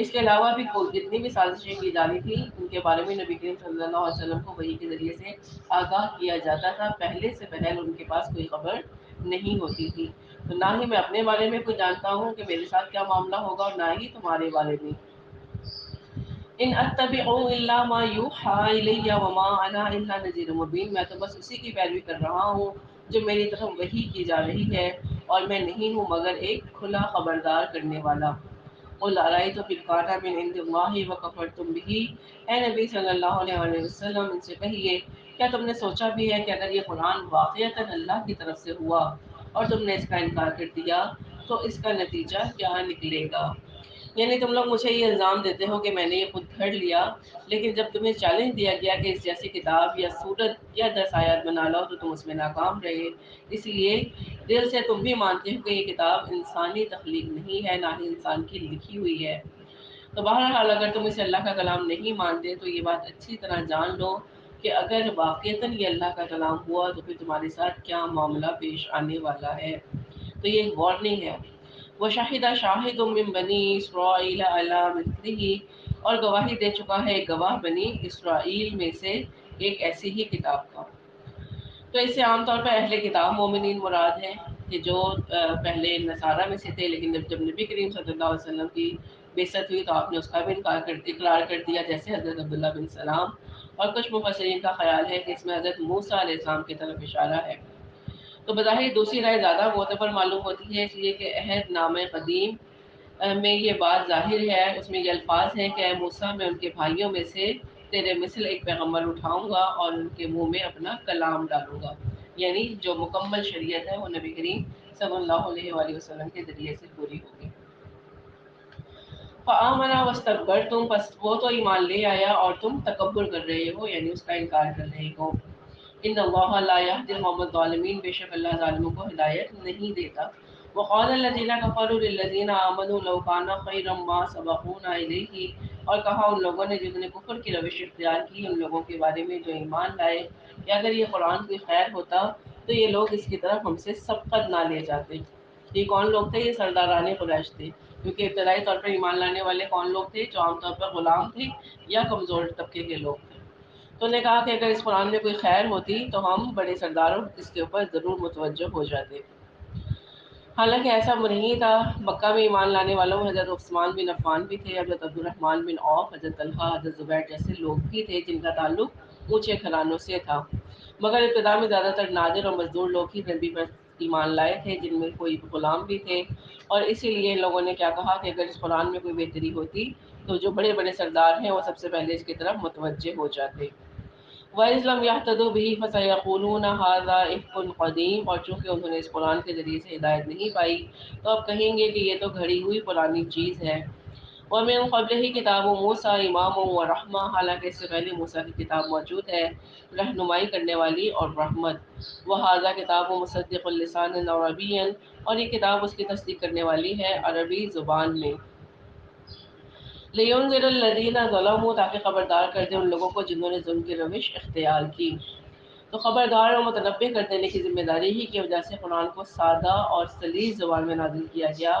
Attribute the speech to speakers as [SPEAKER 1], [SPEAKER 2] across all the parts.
[SPEAKER 1] اس کے علاوہ بھی جتنی بھی سازشیں کی جانی تھی ان کے بارے میں نبی کریم صلی اللہ علیہ وسلم کو وحی کے ذریعے سے آگاہ کیا جاتا تھا، پہلے سے پہلے ان کے پاس کوئی خبر نہیں ہوتی تھی۔ تو نہ ہی میں اپنے بارے میں کوئی جانتا ہوں کہ میرے ساتھ کیا معاملہ ہوگا، اور نہ ہی تمہارے بارے میں۔ ان اتبع الا ما یوحى الی وما انا الا نذیر مبین، میں تو بس اسی کی پیروی کر رہا ہوں جو میری طرف وحی کی جا رہی ہے، اور میں نہیں ہوں مگر ایک کھلا خبردار کرنے والا۔ قل ارأیتم ان کان من عند اللہ وکفرتم بہ، اے نبی صلی اللہ علیہ وسلم ان سے کہیے کیا تم نے سوچا بھی ہے کہ اگر یہ قرآن واقعتاً اللہ کی طرف سے ہوا اور تم نے اس کا انکار کر دیا تو اس کا نتیجہ کیا نکلے گا؟ یعنی تم لوگ مجھے یہ الزام دیتے ہو کہ میں نے یہ خود گھڑ لیا، لیکن جب تمہیں چیلنج دیا گیا کہ اس جیسی کتاب یا صورت یا 10 آیات بنا لاؤ تو تم اس میں ناکام رہے، اس لیے دل سے تم بھی مانتے ہو کہ یہ کتاب انسانی تخلیق نہیں ہے، نہ ہی انسان کی لکھی ہوئی ہے۔ تو بہرحال اگر تم اسے اللہ کا کلام نہیں مانتے تو یہ بات اچھی طرح جان لو کہ اگر واقعتاً یہ اللہ کا کلام ہوا تو پھر تمہارے ساتھ کیا معاملہ پیش آنے والا ہے۔ تو یہ ایک وارننگ ہے۔ وشہد شاہد من بنی اسرائیل علی مثلہ، اور گواہی دے چکا ہے ایک گواہ بنی اسرائیل میں سے ایک ایسی ہی کتاب کا۔ تو اس سے عام طور پر اہل کتاب مومنین مراد ہیں کہ جو پہلے نصارہ میں سے تھے، لیکن جب نبی کریم صلی اللہ علیہ وسلم کی بعثت ہوئی تو آپ نے اس کا بھی اقرار کر دیا، جیسے حضرت عبداللہ بن سلام۔ اور کچھ مفسرین کا خیال ہے کہ اس میں حضرت موسیٰ علیہ السلام کی طرف اشارہ ہے۔ تو بظاہر دوسری رائے زیادہ معتبر معلوم ہوتی ہے، اس لیے کہ عہد نامہ قدیم میں یہ بات ظاہر ہے، اس میں یہ الفاظ ہیں کہ اے موسیٰ میں ان کے بھائیوں میں سے تیرے مثل ایک پیغمبر اٹھاؤں گا اور ان کے منہ میں اپنا کلام ڈالوں گا، یعنی جو مکمل شریعت ہے وہ نبی کریم صلی اللہ علیہ وآلہ وسلم کے ذریعے سے پوری ہوگی۔ فآمنا واستكبرتم، پس وہ تو ایمان لے آیا اور تم تکبر کر رہے ہو، یعنی اس کا انکار کر رہے ہو۔ ان اللہ لا يهدي القوم الظالمین، بے شک اللہ ظالموں کو ہدایت نہیں دیتا۔ وقال الذين كفروا للذين آمنوا لو كان خيرا ما سبقونا إليه، اور کہا ان لوگوں نے جنہوں نے کفر کی روش اختیار کی ان لوگوں کے بارے میں جو ایمان لائے کہ اگر یہ قرآن کوئی خیر ہوتا تو یہ لوگ اس کی طرف ہم سے سبقت نہ لے جاتے۔ یہ کون لوگ تھے؟ یہ سرداران قریش تھے، کیونکہ ابتدائی طور پر ایمان لانے والے کون لوگ تھے؟ جو عام طور پر غلام تھے یا کمزور طبقے کے لوگ تھے۔ تو نے کہا کہ اگر اس قرآن میں کوئی خیر ہوتی تو ہم بڑے سرداروں اس کے اوپر ضرور متوجہ ہو جاتے۔ حالانکہ ایسا نہیں تھا۔ مکہ میں ایمان لانے والوں میں حضرت عثمان بن عفان بھی تھے، حضرت عبدالرحمن بن عوف، حضرت طلحہ، حضرت زبیر جیسے لوگ بھی تھے جن کا تعلق اونچے گھرانوں سے تھا، مگر ابتدا میں زیادہ تر نادر اور مزدور لوگ ہی نبی پر ایمان لائے تھے، جن میں کوئی غلام بھی تھے۔ اور اسی لیے لوگوں نے کیا کہا کہ اگر اس قرآن میں کوئی بہتری ہوتی تو جو بڑے بڑے سردار ہیں وہ سب سے پہلے اس کی طرف متوجہ ہو جاتے۔ وَإِذْ لَمْ يَهْتَدُوا بِهِ فَسَيَقُولُونَ هَٰذَا إِفْكٌ قَدِيمٌ، اور چونکہ انہوں نے اس قرآن کے ذریعے سے ہدایت نہیں پائی تو اب کہیں گے کہ یہ تو گھڑی ہوئی پرانی چیز ہے۔ وَمِن قَبْلِهِ کتاب موسیٰ امام ورحمہ، حالانکہ اس سے پہلے موسیٰ کی کتاب موجود ہے رہنمائی کرنے والی اور رحمت۔ وَهَٰذَا کتاب مصدق لسانا عربیا، اور یہ کتاب اس کی تصدیق کرنے والی ہے عربی زبان میں۔ لِيُنذِرَ الَّذِينَ ظَلَمُوا، تاکہ خبردار کر دے ان لوگوں کو جنہوں نے ظلم کی روش اختیار کی۔ تو خبردار اور متنبہ کر دینے کی ذمہ داری ہی کی وجہ سے قرآن کو سادہ اور سلیس زبان میں نازل کیا گیا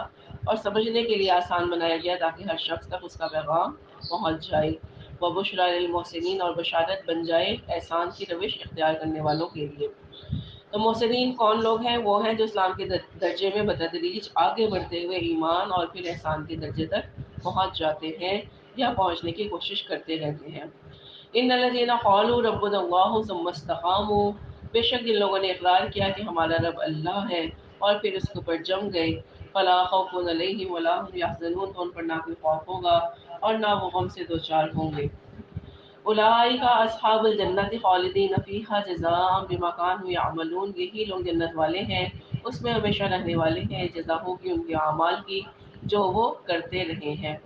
[SPEAKER 1] اور سمجھنے کے لیے آسان بنایا گیا تاکہ ہر شخص تک اس کا پیغام پہنچ جائے۔ وَبُشْرَىٰ لِلْمُحْسِنِينَ، اور بشارت بن جائے احسان کی روش اختیار کرنے والوں کے لیے۔ تو محسنین کون لوگ ہیں؟ وہ ہیں جو اسلام کے درجے میں بتدریج آگے بڑھتے ہوئے ایمان اور پھر احسان کے درجے تک پہنچ جاتے ہیں یا پہنچنے کی کوشش کرتے رہتے ہیں۔ ان الذین قالوا ربنا اللہ ثم استقاموا، بے شک جن لوگوں نے اقرار کیا کہ ہمارا رب اللہ ہے اور پھر اس کے اوپر جم گئے، فلا خوف علیہم ولا هم یحزنون، تو ان پر نہ کوئی خوف ہوگا اور نہ وہ غم سے دوچار ہوں گے۔ اولئک اصحاب الجنۃ خالدین فیہا جزاء بما کانوا یعملون، یہی لوگ جنت والے ہیں، اس میں ہمیشہ رہنے والے ہیں، جزا ہوگی ان کے اعمال کی جو وہ کرتے رہے ہیں۔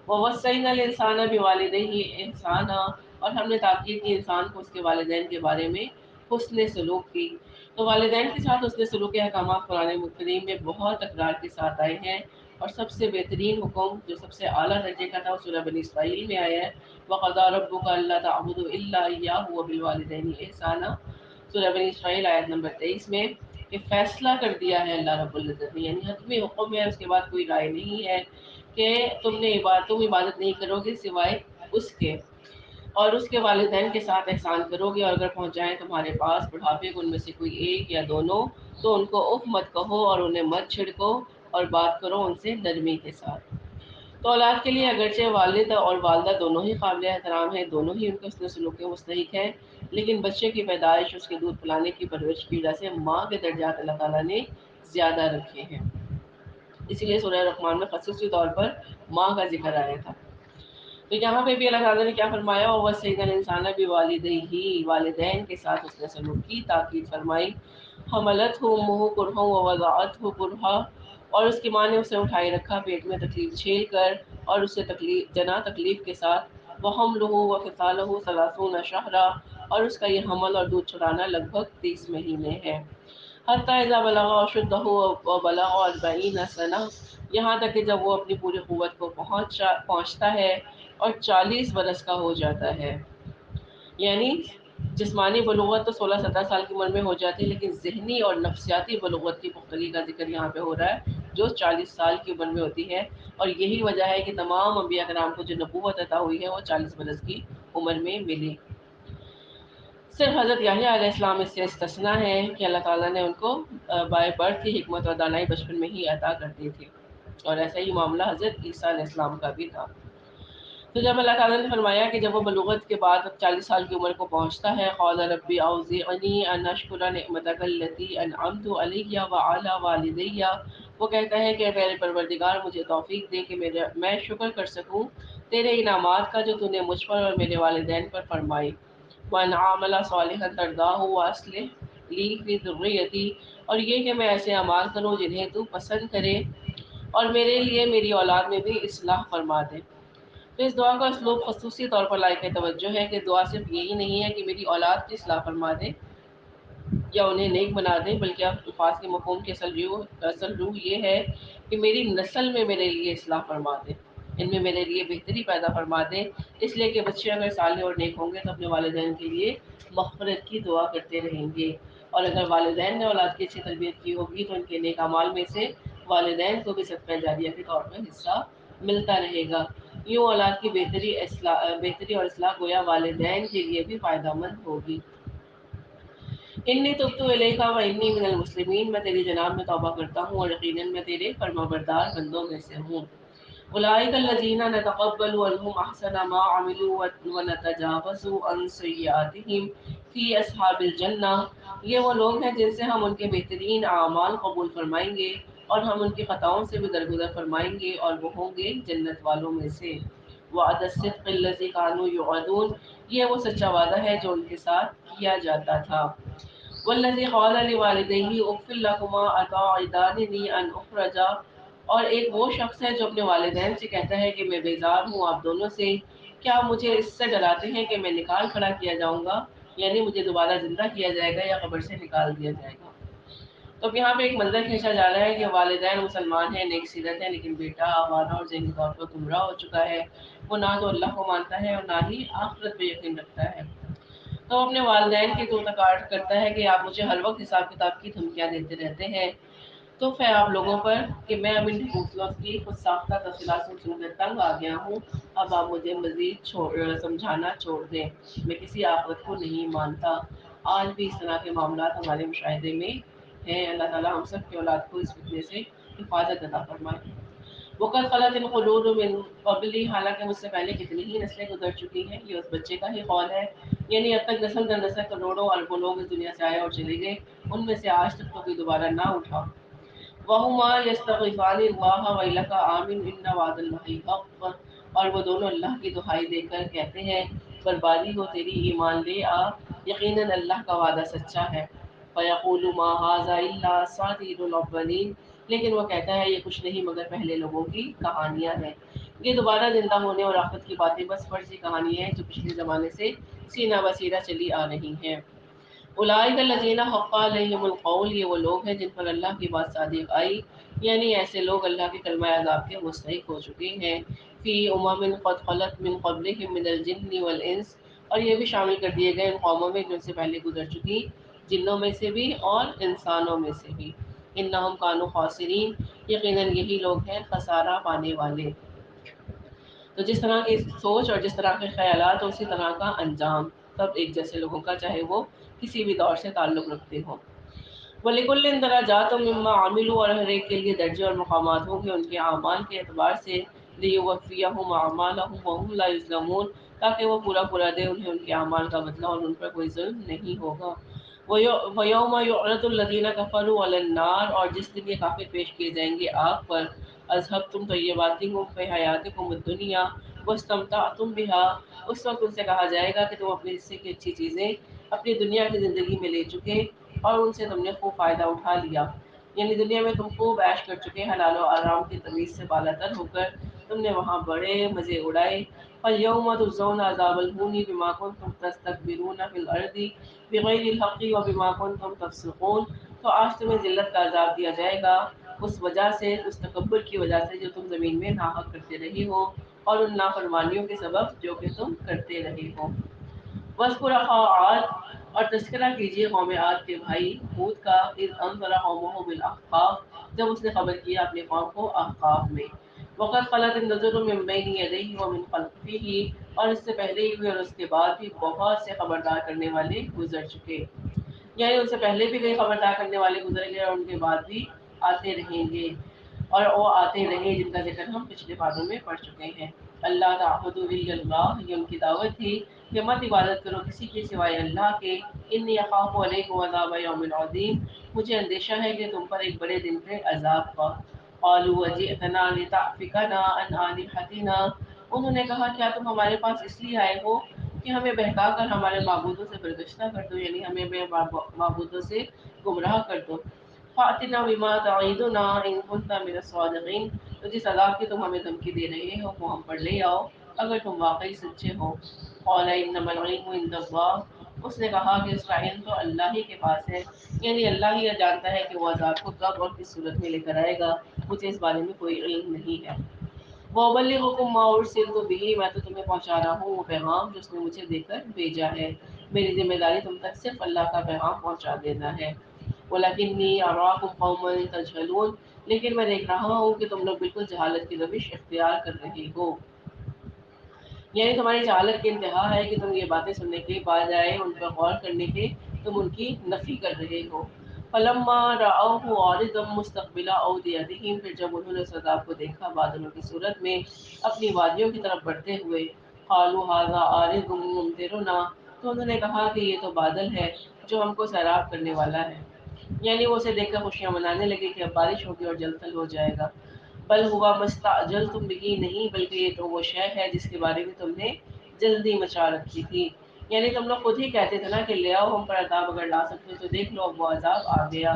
[SPEAKER 1] وَوَصَّيْنَا الْإِنسَانَ بِوَالِدَيْهِ إِحْسَانًا، اور ہم نے تاکید کی انسان کو اس کے والدین کے بارے میں حسن سلوک کی۔ تو والدین کے ساتھ حسن سلوک کے احکامات قرآن کریم میں بہت تکرار کے ساتھ آئے ہیں، اور سب سے بہترین حکم جو سب سے اعلیٰ درجے کا تھا وہ سورہ بنی اسرائیل میں آیا ہے، وَقَضَىٰ رَبُّكَ أَلَّا تَعْبُدُوا إِلَّا إِيَّاهُ وَبِالْوَالِدَيْنِ إِحْسَانًا، سورہ بنی اسرائیل آیت نمبر 23 میں، کہ فیصلہ کر دیا ہے اللہ رب العزت نے، یعنی حتمی حکم ہے، اس کے بعد کوئی رائے نہیں ہے کہ تم عبادت نہیں کرو گے سوائے اس کے، اور اس کے والدین کے ساتھ احسان کرو گے، اور اگر پہنچ جائیں تمہارے پاس بڑھاپے کو ان میں سے کوئی ایک یا دونوں، تو ان کو اف مت کہو اور انہیں مت چھڑکو، اور بات کرو ان سے نرمی کے ساتھ۔ تو اولاد کے لیے اگرچہ والد اور والدہ دونوں ہی قابل احترام ہیں، دونوں ہی ان کے حسن سلوک کے مستحق ہیں، لیکن بچے کی پیدائش، اس کے دودھ پلانے کی پرورش کی وجہ سے ماں کے درجات اللہ تعالیٰ نے زیادہ رکھے ہیں، اسی لیے سورہ رحمان میں خصوصی طور پر ماں کا ذکر آیا تھا۔ تو یہاں پہ بھی اللہ تعالیٰ نے کیا فرمایا، وہ سید الانسان بھی والدیہ، والدین کے ساتھ حسن سلوک کی تاکید فرمائی۔ حملت ہو منہ کرہا و وضاعت ہو کرہا، اور اس کی ماں نے اسے اٹھائے رکھا پیٹ میں تکلیف جھیل کر، اور اسے تکلیف کے ساتھ، وحملہ وفصالہ ثلاثون شہرا، اور اس کا یہ حمل اور دودھ چھڑانا لگ بھگ 30 مہینے ہے۔ حتی اذا بلغ اشدہ وبلغ 40 سنہ، یہاں تک کہ جب وہ اپنی پوری قوت کو پہنچتا ہے اور 40 برس کا ہو جاتا ہے، یعنی جسمانی بلوغت تو 16-17 سال کی عمر میں ہو جاتی ہے، لیکن ذہنی اور نفسیاتی بلوغت کی پختگی کا ذکر یہاں پہ ہو رہا ہے، جو 40 سال کی عمر میں ہوتی ہے، اور یہی وجہ ہے کہ تمام انبیاء کرام کو جو نبوت عطا ہوئی ہے وہ 40 برس کی عمر میں ملی۔ صرف حضرت یحییٰ علیہ السلام اس سے استثنا ہے کہ اللہ تعالیٰ نے ان کو بائی برتھ کی حکمت اور دانائی بچپن میں ہی عطا کر دی تھی، اور ایسا ہی معاملہ حضرت عیسیٰ علیہ السلام کا بھی تھا۔ تو جب اللہ تعالیٰ نے فرمایا کہ جب وہ بلوغت کے بعد 40 سال کی عمر کو پہنچتا ہے، قال ربی اوزعنی ان اشکر نعمتک التی انعمت علی وعلی والدی، وہ کہتا ہے کہ میرے پروردگار مجھے توفیق دے کہ میں شکر کر سکوں تیرے انعامات کا جو تو نے مجھ پر اور میرے والدین پر فرمائی، وان اعمل صالحا ترضاہ واصلح لی فی ذریتی، اور یہ کہ میں ایسے اعمال کروں جنہیں تو پسند کرے، اور میرے لیے میری اولاد میں بھی اصلاح فرما دے۔ تو اس دعا کا اسلوب خصوصی طور پر لائق توجہ ہے کہ دعا صرف یہی نہیں ہے کہ میری اولاد کی اصلاح فرما دے یا انہیں نیک بنا دے، بلکہ الفاظ کے مفہوم کی اصل روح یہ ہے کہ میری نسل میں میرے لیے اصلاح فرما دے، ان میں میرے لیے بہتری پیدا فرما دے، اس لیے کہ بچے اگر صالح اور نیک ہوں گے تو اپنے والدین کے لیے مغفرت کی دعا کرتے رہیں گے، اور اگر والدین نے اولاد کی اچھی تربیت کی ہوگی تو ان کے نیک اعمال میں سے والدین کو بھی صدقہ جاریہ کے طور پر حصہ ملتا رہے گا۔ یوں اولاد کی بہتری اور اصلاح گویا والدین کے لیے بھی فائدہ مند ہوگی۔ انی تبت الیک و انی من المسلمین، میں تیری جناب میں توبہ کرتا ہوں اور یقیناً میں تیرے فرمانبردار بندوں میں سے ہوں۔ اولئک الذین نتقبل عنہم احسن ما عملوا ونتجاوز عن سیئاتہم فی اصحاب الجنہ، یہ وہ لوگ ہیں جن سے ہم ان کے بہترین اعمال قبول فرمائیں گے، اور ہم ان کی خطاؤں سے بھی درگزر فرمائیں گے، اور وہ ہوں گے جنت والوں میں سے۔ وعد الصدق الذی کانوا یوعدون، یہ وہ سچا وعدہ ہے جو ان کے ساتھ کیا جاتا تھا۔ والذی قال لوالدیہ اف لکما اتعداننی ان اخرج، اور ایک وہ شخص ہے جو اپنے والدین سے کہتا ہے کہ میں بیزار ہوں آپ دونوں سے، کیا مجھے اس سے ڈراتے ہیں کہ میں نکال کھڑا کیا جاؤں گا، یعنی مجھے دوبارہ زندہ کیا جائے گا یا قبر سے نکال دیا جائے گا۔ تو اب یہاں پہ ایک منظر کھینچا جا رہا ہے کہ والدین مسلمان ہیں، نیک سیرت ہیں، لیکن بیٹا آوارہ اور ذہنی طور پر گمراہ ہو چکا ہے، وہ نہ تو اللہ کو مانتا ہے اور نہ ہی آخرت پہ یقین رکھتا ہے۔ تو اپنے والدین کی تو تکاٹ کرتا ہے کہ آپ مجھے ہر وقت حساب کتاب کی دھمکیاں دیتے رہتے ہیں، تو ہے آپ لوگوں پر کہ میں اب ان حقوق کی خود ساختہ تفصیلات سن کر تنگ آ گیا ہوں، اب آپ مجھے مزید سمجھانا چھوڑ دیں، میں کسی آخرت کو نہیں مانتا۔ آج بھی اس طرح کے معاملات ہمارے مشاہدے میں ہیں، اللہ تعالیٰ ہم سب کی اولاد کو اس فتنے سے حفاظت عطا فرمائے۔ وقد خلت القرون من قبلی، حالانکہ مجھ سے پہلے کتنی ہی نسلیں گزر چکی ہیں، یہ اس بچے کا ہی قول ہے، یعنی اب تک نسل در نسل کروڑوں اربوں لوگ اس دنیا سے آئے اور چلے گئے، ان میں سے آج تک تو کوئی دوبارہ نہ اٹھا۔ وَهُمَا يَسْتَغِيثَانِ اللَّهَ وَيْلَكَ آمِنْ إِنَّ وعد اللَّهِ حق، اور وہ دونوں اللہ کی دہائی دے کر کہتے ہیں بربادی ہو تیری، ایمان لے آ، یقیناً اللہ کا وعدہ سچا ہے۔ فَيَقُولُ مَا هَٰذَا إِلَّا أَسَاطِيرُ الْأَوَّلِينَ، لیکن وہ کہتا ہے یہ کچھ نہیں مگر پہلے لوگوں کی کہانیاں ہیں، یہ دوبارہ زندہ ہونے اور آخرت کی باتیں بس فرضی کہانی ہیں جو پچھلے زمانے سے سینہ بہ سینہ چلی آ رہی ہیں۔ اولئک الذین حق علیہم القول، یہ وہ لوگ ہیں جن پر اللہ کی بات صادق آئی، یعنی ایسے لوگ اللہ کے کلمہ عذاب کے مستحق ہو چکے ہیں۔ فی امم قد خلت من قبلہم من الجن والانس، اور یہ بھی شامل کر دیے گئے ان قوموں میں جو ان سے پہلے گزر چکی، جنوں میں سے بھی اور انسانوں میں سے بھی۔ انہم کانوا خاسرین، یقیناً یہی لوگ ہیں خسارہ پانے والے۔ تو جس طرح کی سوچ اور جس طرح کے خیالات اور اسی طرح کا انجام، سب ایک جیسے لوگوں کا، چاہے وہ کسی بھی دور سے تعلق رکھتے ہوں۔ وَلِكُلٍّ دَرَجَاتٌ مِّمَّا عَمِلُوا، اور ہر ایک کے لیے درجے اور مقامات ہوں گے ان کے اعمال کے اعتبار سے، لِيُوَفِّيَهُمْ أَعْمَالَهُمْ وَهُمْ لَا يُظْلَمُونَ، تاکہ وہ پورا پورا دے انہیں ان کے اعمال کا بدلہ اور ان پر کوئی ظلم نہیں ہوگا۔ وَيَوْمَ يُعْرَضُ الَّذِينَ كَفَرُوا عَلَى النَّارِ، اور جس دن یہ کافر پیش کیے جائیں گے آگ پر، اذهبتم طیباتکم فی حیاتکم الدنیا واستمتعتم بها، اس وقت ان سے کہا جائے گا کہ تم اپنے حصے کی اچھی چیزیں اپنی دنیا کی زندگی میں لے چکے اور ان سے تم نے خوب فائدہ اٹھا لیا، یعنی دنیا میں تم خوب عیش کر چکے، حلال و آرام کی تمیز سے بالا تر ہو کر تم نے وہاں بڑے مزے اڑائے۔ فَالْيَوْمَ تُجْزَوْنَ عَذَابَ الْهُونِ بِمَا كُنتُمْ تَسْتَكْبِرُونَ فِي الْأَرْضِ بِغَيْرِ الْحَقِّ وَبِمَا كُنتُمْ تَفْسُقُونَ، تو آج تمہیں ذلت کا عذاب دیا جائے گا اس وجہ سے، اس تکبر کی وجہ سے جو تم زمین میں ناحق کرتے رہے ہو، اور ان نافرمانیوں کے سبب جو کہ تم کرتے رہے ہو۔ وَاذْكُرْ أَخَا عَادٍ، اور تذکرہ کیجیے قوم عاد کے بھائی ہود کا، اذ انذر قومه بالاحقاف، جب اس نے خبر کیا اپنی قوم کو احقاف میں، وقد خلت النذر من بین یدیہ ومن خلفہ، اور اس سے پہلے بھی اور اس کے بعد بھی بہت سے خبردار کرنے والے گزر چکے، یعنی ان سے پہلے بھی کئی خبردار کرنے والے گزر گئے اور ان کے بعد بھی آتے رہیں گے، اور وہ آتے رہے جن کا ذکر ہم پچھلے باتوں میں پڑھ چکے ہیں۔ اللہ تعبدوا الا اللہ، یہ ان کی دعوت تھی کہ مت عبادت کرو کسی کے سوائے اللہ کے، انی اخاف علیکم عذاب یوم عظیم، مجھے اندیشہ ہے کہ تم پر ایک بڑے دن کے عذاب کا۔ قالوا وجئتنا لتعفکنا عن آلہتنا، انہوں نے کہا کیا تم ہمارے پاس اس لیے آئے ہو کہ ہمیں بہکا کر ہمارے معبودوں سے برگشتہ کر دو، یعنی ہمیں بے معبودوں سے گمراہ کر دو۔ فَأْتِنَا بِمَا تَعِدُنَا إِن كُنتَ مِنَ الصَّادِقِينَ، تو جس عذاب کی تم ہمیں دھمکی دے رہے ہو وہ ہم پر لے آؤ اگر تم واقعی سچے ہو۔ قَالَ إِنَّمَا الْعِلْمُ عِندَ اللَّهِ، اس نے کہا کہ اس کا علم تو اللہ ہی کے پاس ہے، یعنی اللہ ہی یہ جانتا ہے کہ وہ عذاب کو کب اور کس صورت میں لے کر آئے گا، مجھے اس بارے میں کوئی علم نہیں ہے۔ وَأُبَلِّغُكُم مَّا أُرْسِلْتُ بِهِ، میں تو تمہیں پہنچا رہا ہوں وہ پیغام جو اس نے مجھے دے کر بھیجا ہے، میری ذمہ داری تم تک صرف اللہ کا پیغام پہنچا دینا ہے۔ وَلَكِنِّي أَرَاكُمْ قَوْمًا تَجْهَلُونَ، لیکن میں دیکھ رہا ہوں کہ تم لوگ بالکل جہالت کی روش اختیار کر رہے ہو، یعنی تمہاری جہالت کی انتہا ہے کہ تم یہ باتیں سننے کے بجائے ان پر غور کرنے کے تم ان کی نفی کر رہے ہو۔ فَلَمَّا رَأَوْهُ عَارِضًا مُسْتَقْبِلَ أَوْدِيَتِهِمْ، پھر جب انہوں نے اس عذاب کو دیکھا بادلوں کی صورت میں اپنی وادیوں کی طرف بڑھتے ہوئے، قَالُوا هَٰذَا عَارِضٌ مُمْطِرُنَا، تو انہوں نے کہا کہ یہ تو بادل ہے جو ہم کو سیراب کرنے والا ہے، یعنی وہ اسے دیکھ کر خوشیاں منانے لگے کہ اب بارش ہوگی اور جلد تل ہو جائے گا۔ بل ہوا مستعجلتم بہ، نہیں بلکہ یہ تو وہ شے ہے جس کے بارے میں تم نے جلدی مچا رکھی تھی، یعنی تم لوگ خود ہی کہتے تھے نا کہ لے آؤ ہم پر عذاب، اگر لا سکتے تو دیکھ لو اب وہ عذاب آ گیا۔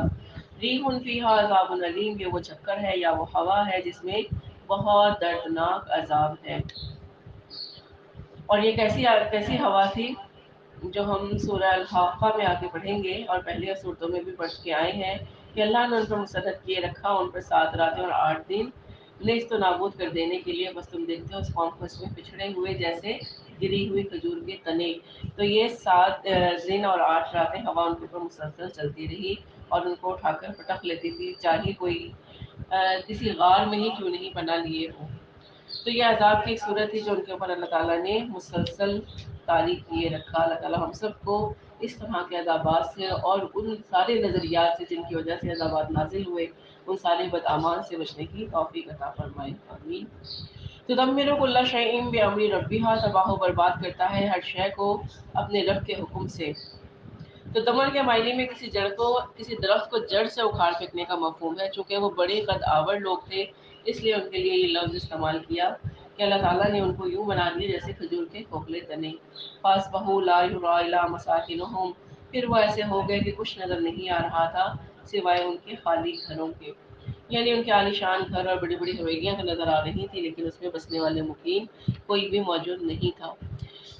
[SPEAKER 1] ریح فیہا عذاب علیم، یہ وہ چکر ہے یا وہ ہوا ہے جس میں بہت دردناک عذاب ہے۔ اور یہ کیسی ہوا تھی جو ہم سورہ الحاقہ میں آگے پڑھیں گے اور پہلے صورتوں میں بھی پڑھ کے آئے ہیں کہ اللہ نے ان پر مسلط کیے رکھا ان پر 7 راتیں اور 8 دن نیست و نابود کر دینے کے لیے، بس تم دیکھتے ہو اس قوم کو اس میں پچھڑے ہوئے جیسے گری ہوئی کھجور کے تنے، تو یہ 7 دن اور 8 راتیں ہوا ان کے اوپر مسلسل چلتی رہی اور ان کو اٹھا کر پٹک لیتی تھی، چاہے کوئی کسی غار میں ہی کیوں نہیں پناہ لیے ہو۔ تو یہ عذاب کی ایک صورت تھی جو ان کے اوپر اللہ تعالیٰ نے مسلسل طاری کیے رکھا۔ اللہ تعالیٰ ہم سب کو اس طرح کے عذابات سے اور ان سارے نظریات سے جن کی وجہ سے عذابات نازل ہوئے، ان سارے بدعمان سے بچنے کی توفیق عطا فرمائے، آمین۔ تدمر کل شیء بامر ربها، تباہ و برباد کرتا ہے ہر شے کو اپنے رب کے حکم سے۔ تو دمن کے معنی میں کسی درخت کو جڑ سے اکھاڑ پھینکنے کا مفہوم ہے، چونکہ وہ بڑے قد آور لوگ تھے اس لیے ان کے لیے یہ لفظ استعمال کیا کہ اللہ تعالیٰ نے ان کو یوں بنا دیا جیسے کھجور کے کھوکھلے تنے۔ فَأَصْبَحُوا لَا يُرَىٰ إِلَّا مَسَاكِنُهُمْ، پھر وہ ایسے ہو گئے کہ کچھ نظر نہیں آ رہا تھا سوائے ان کے خالی گھروں کے، یعنی ان کے عالیشان گھر اور بڑی بڑی حویلیاں تو نظر آ رہی تھی لیکن اس میں بسنے والے مقیم کوئی بھی موجود نہیں تھا۔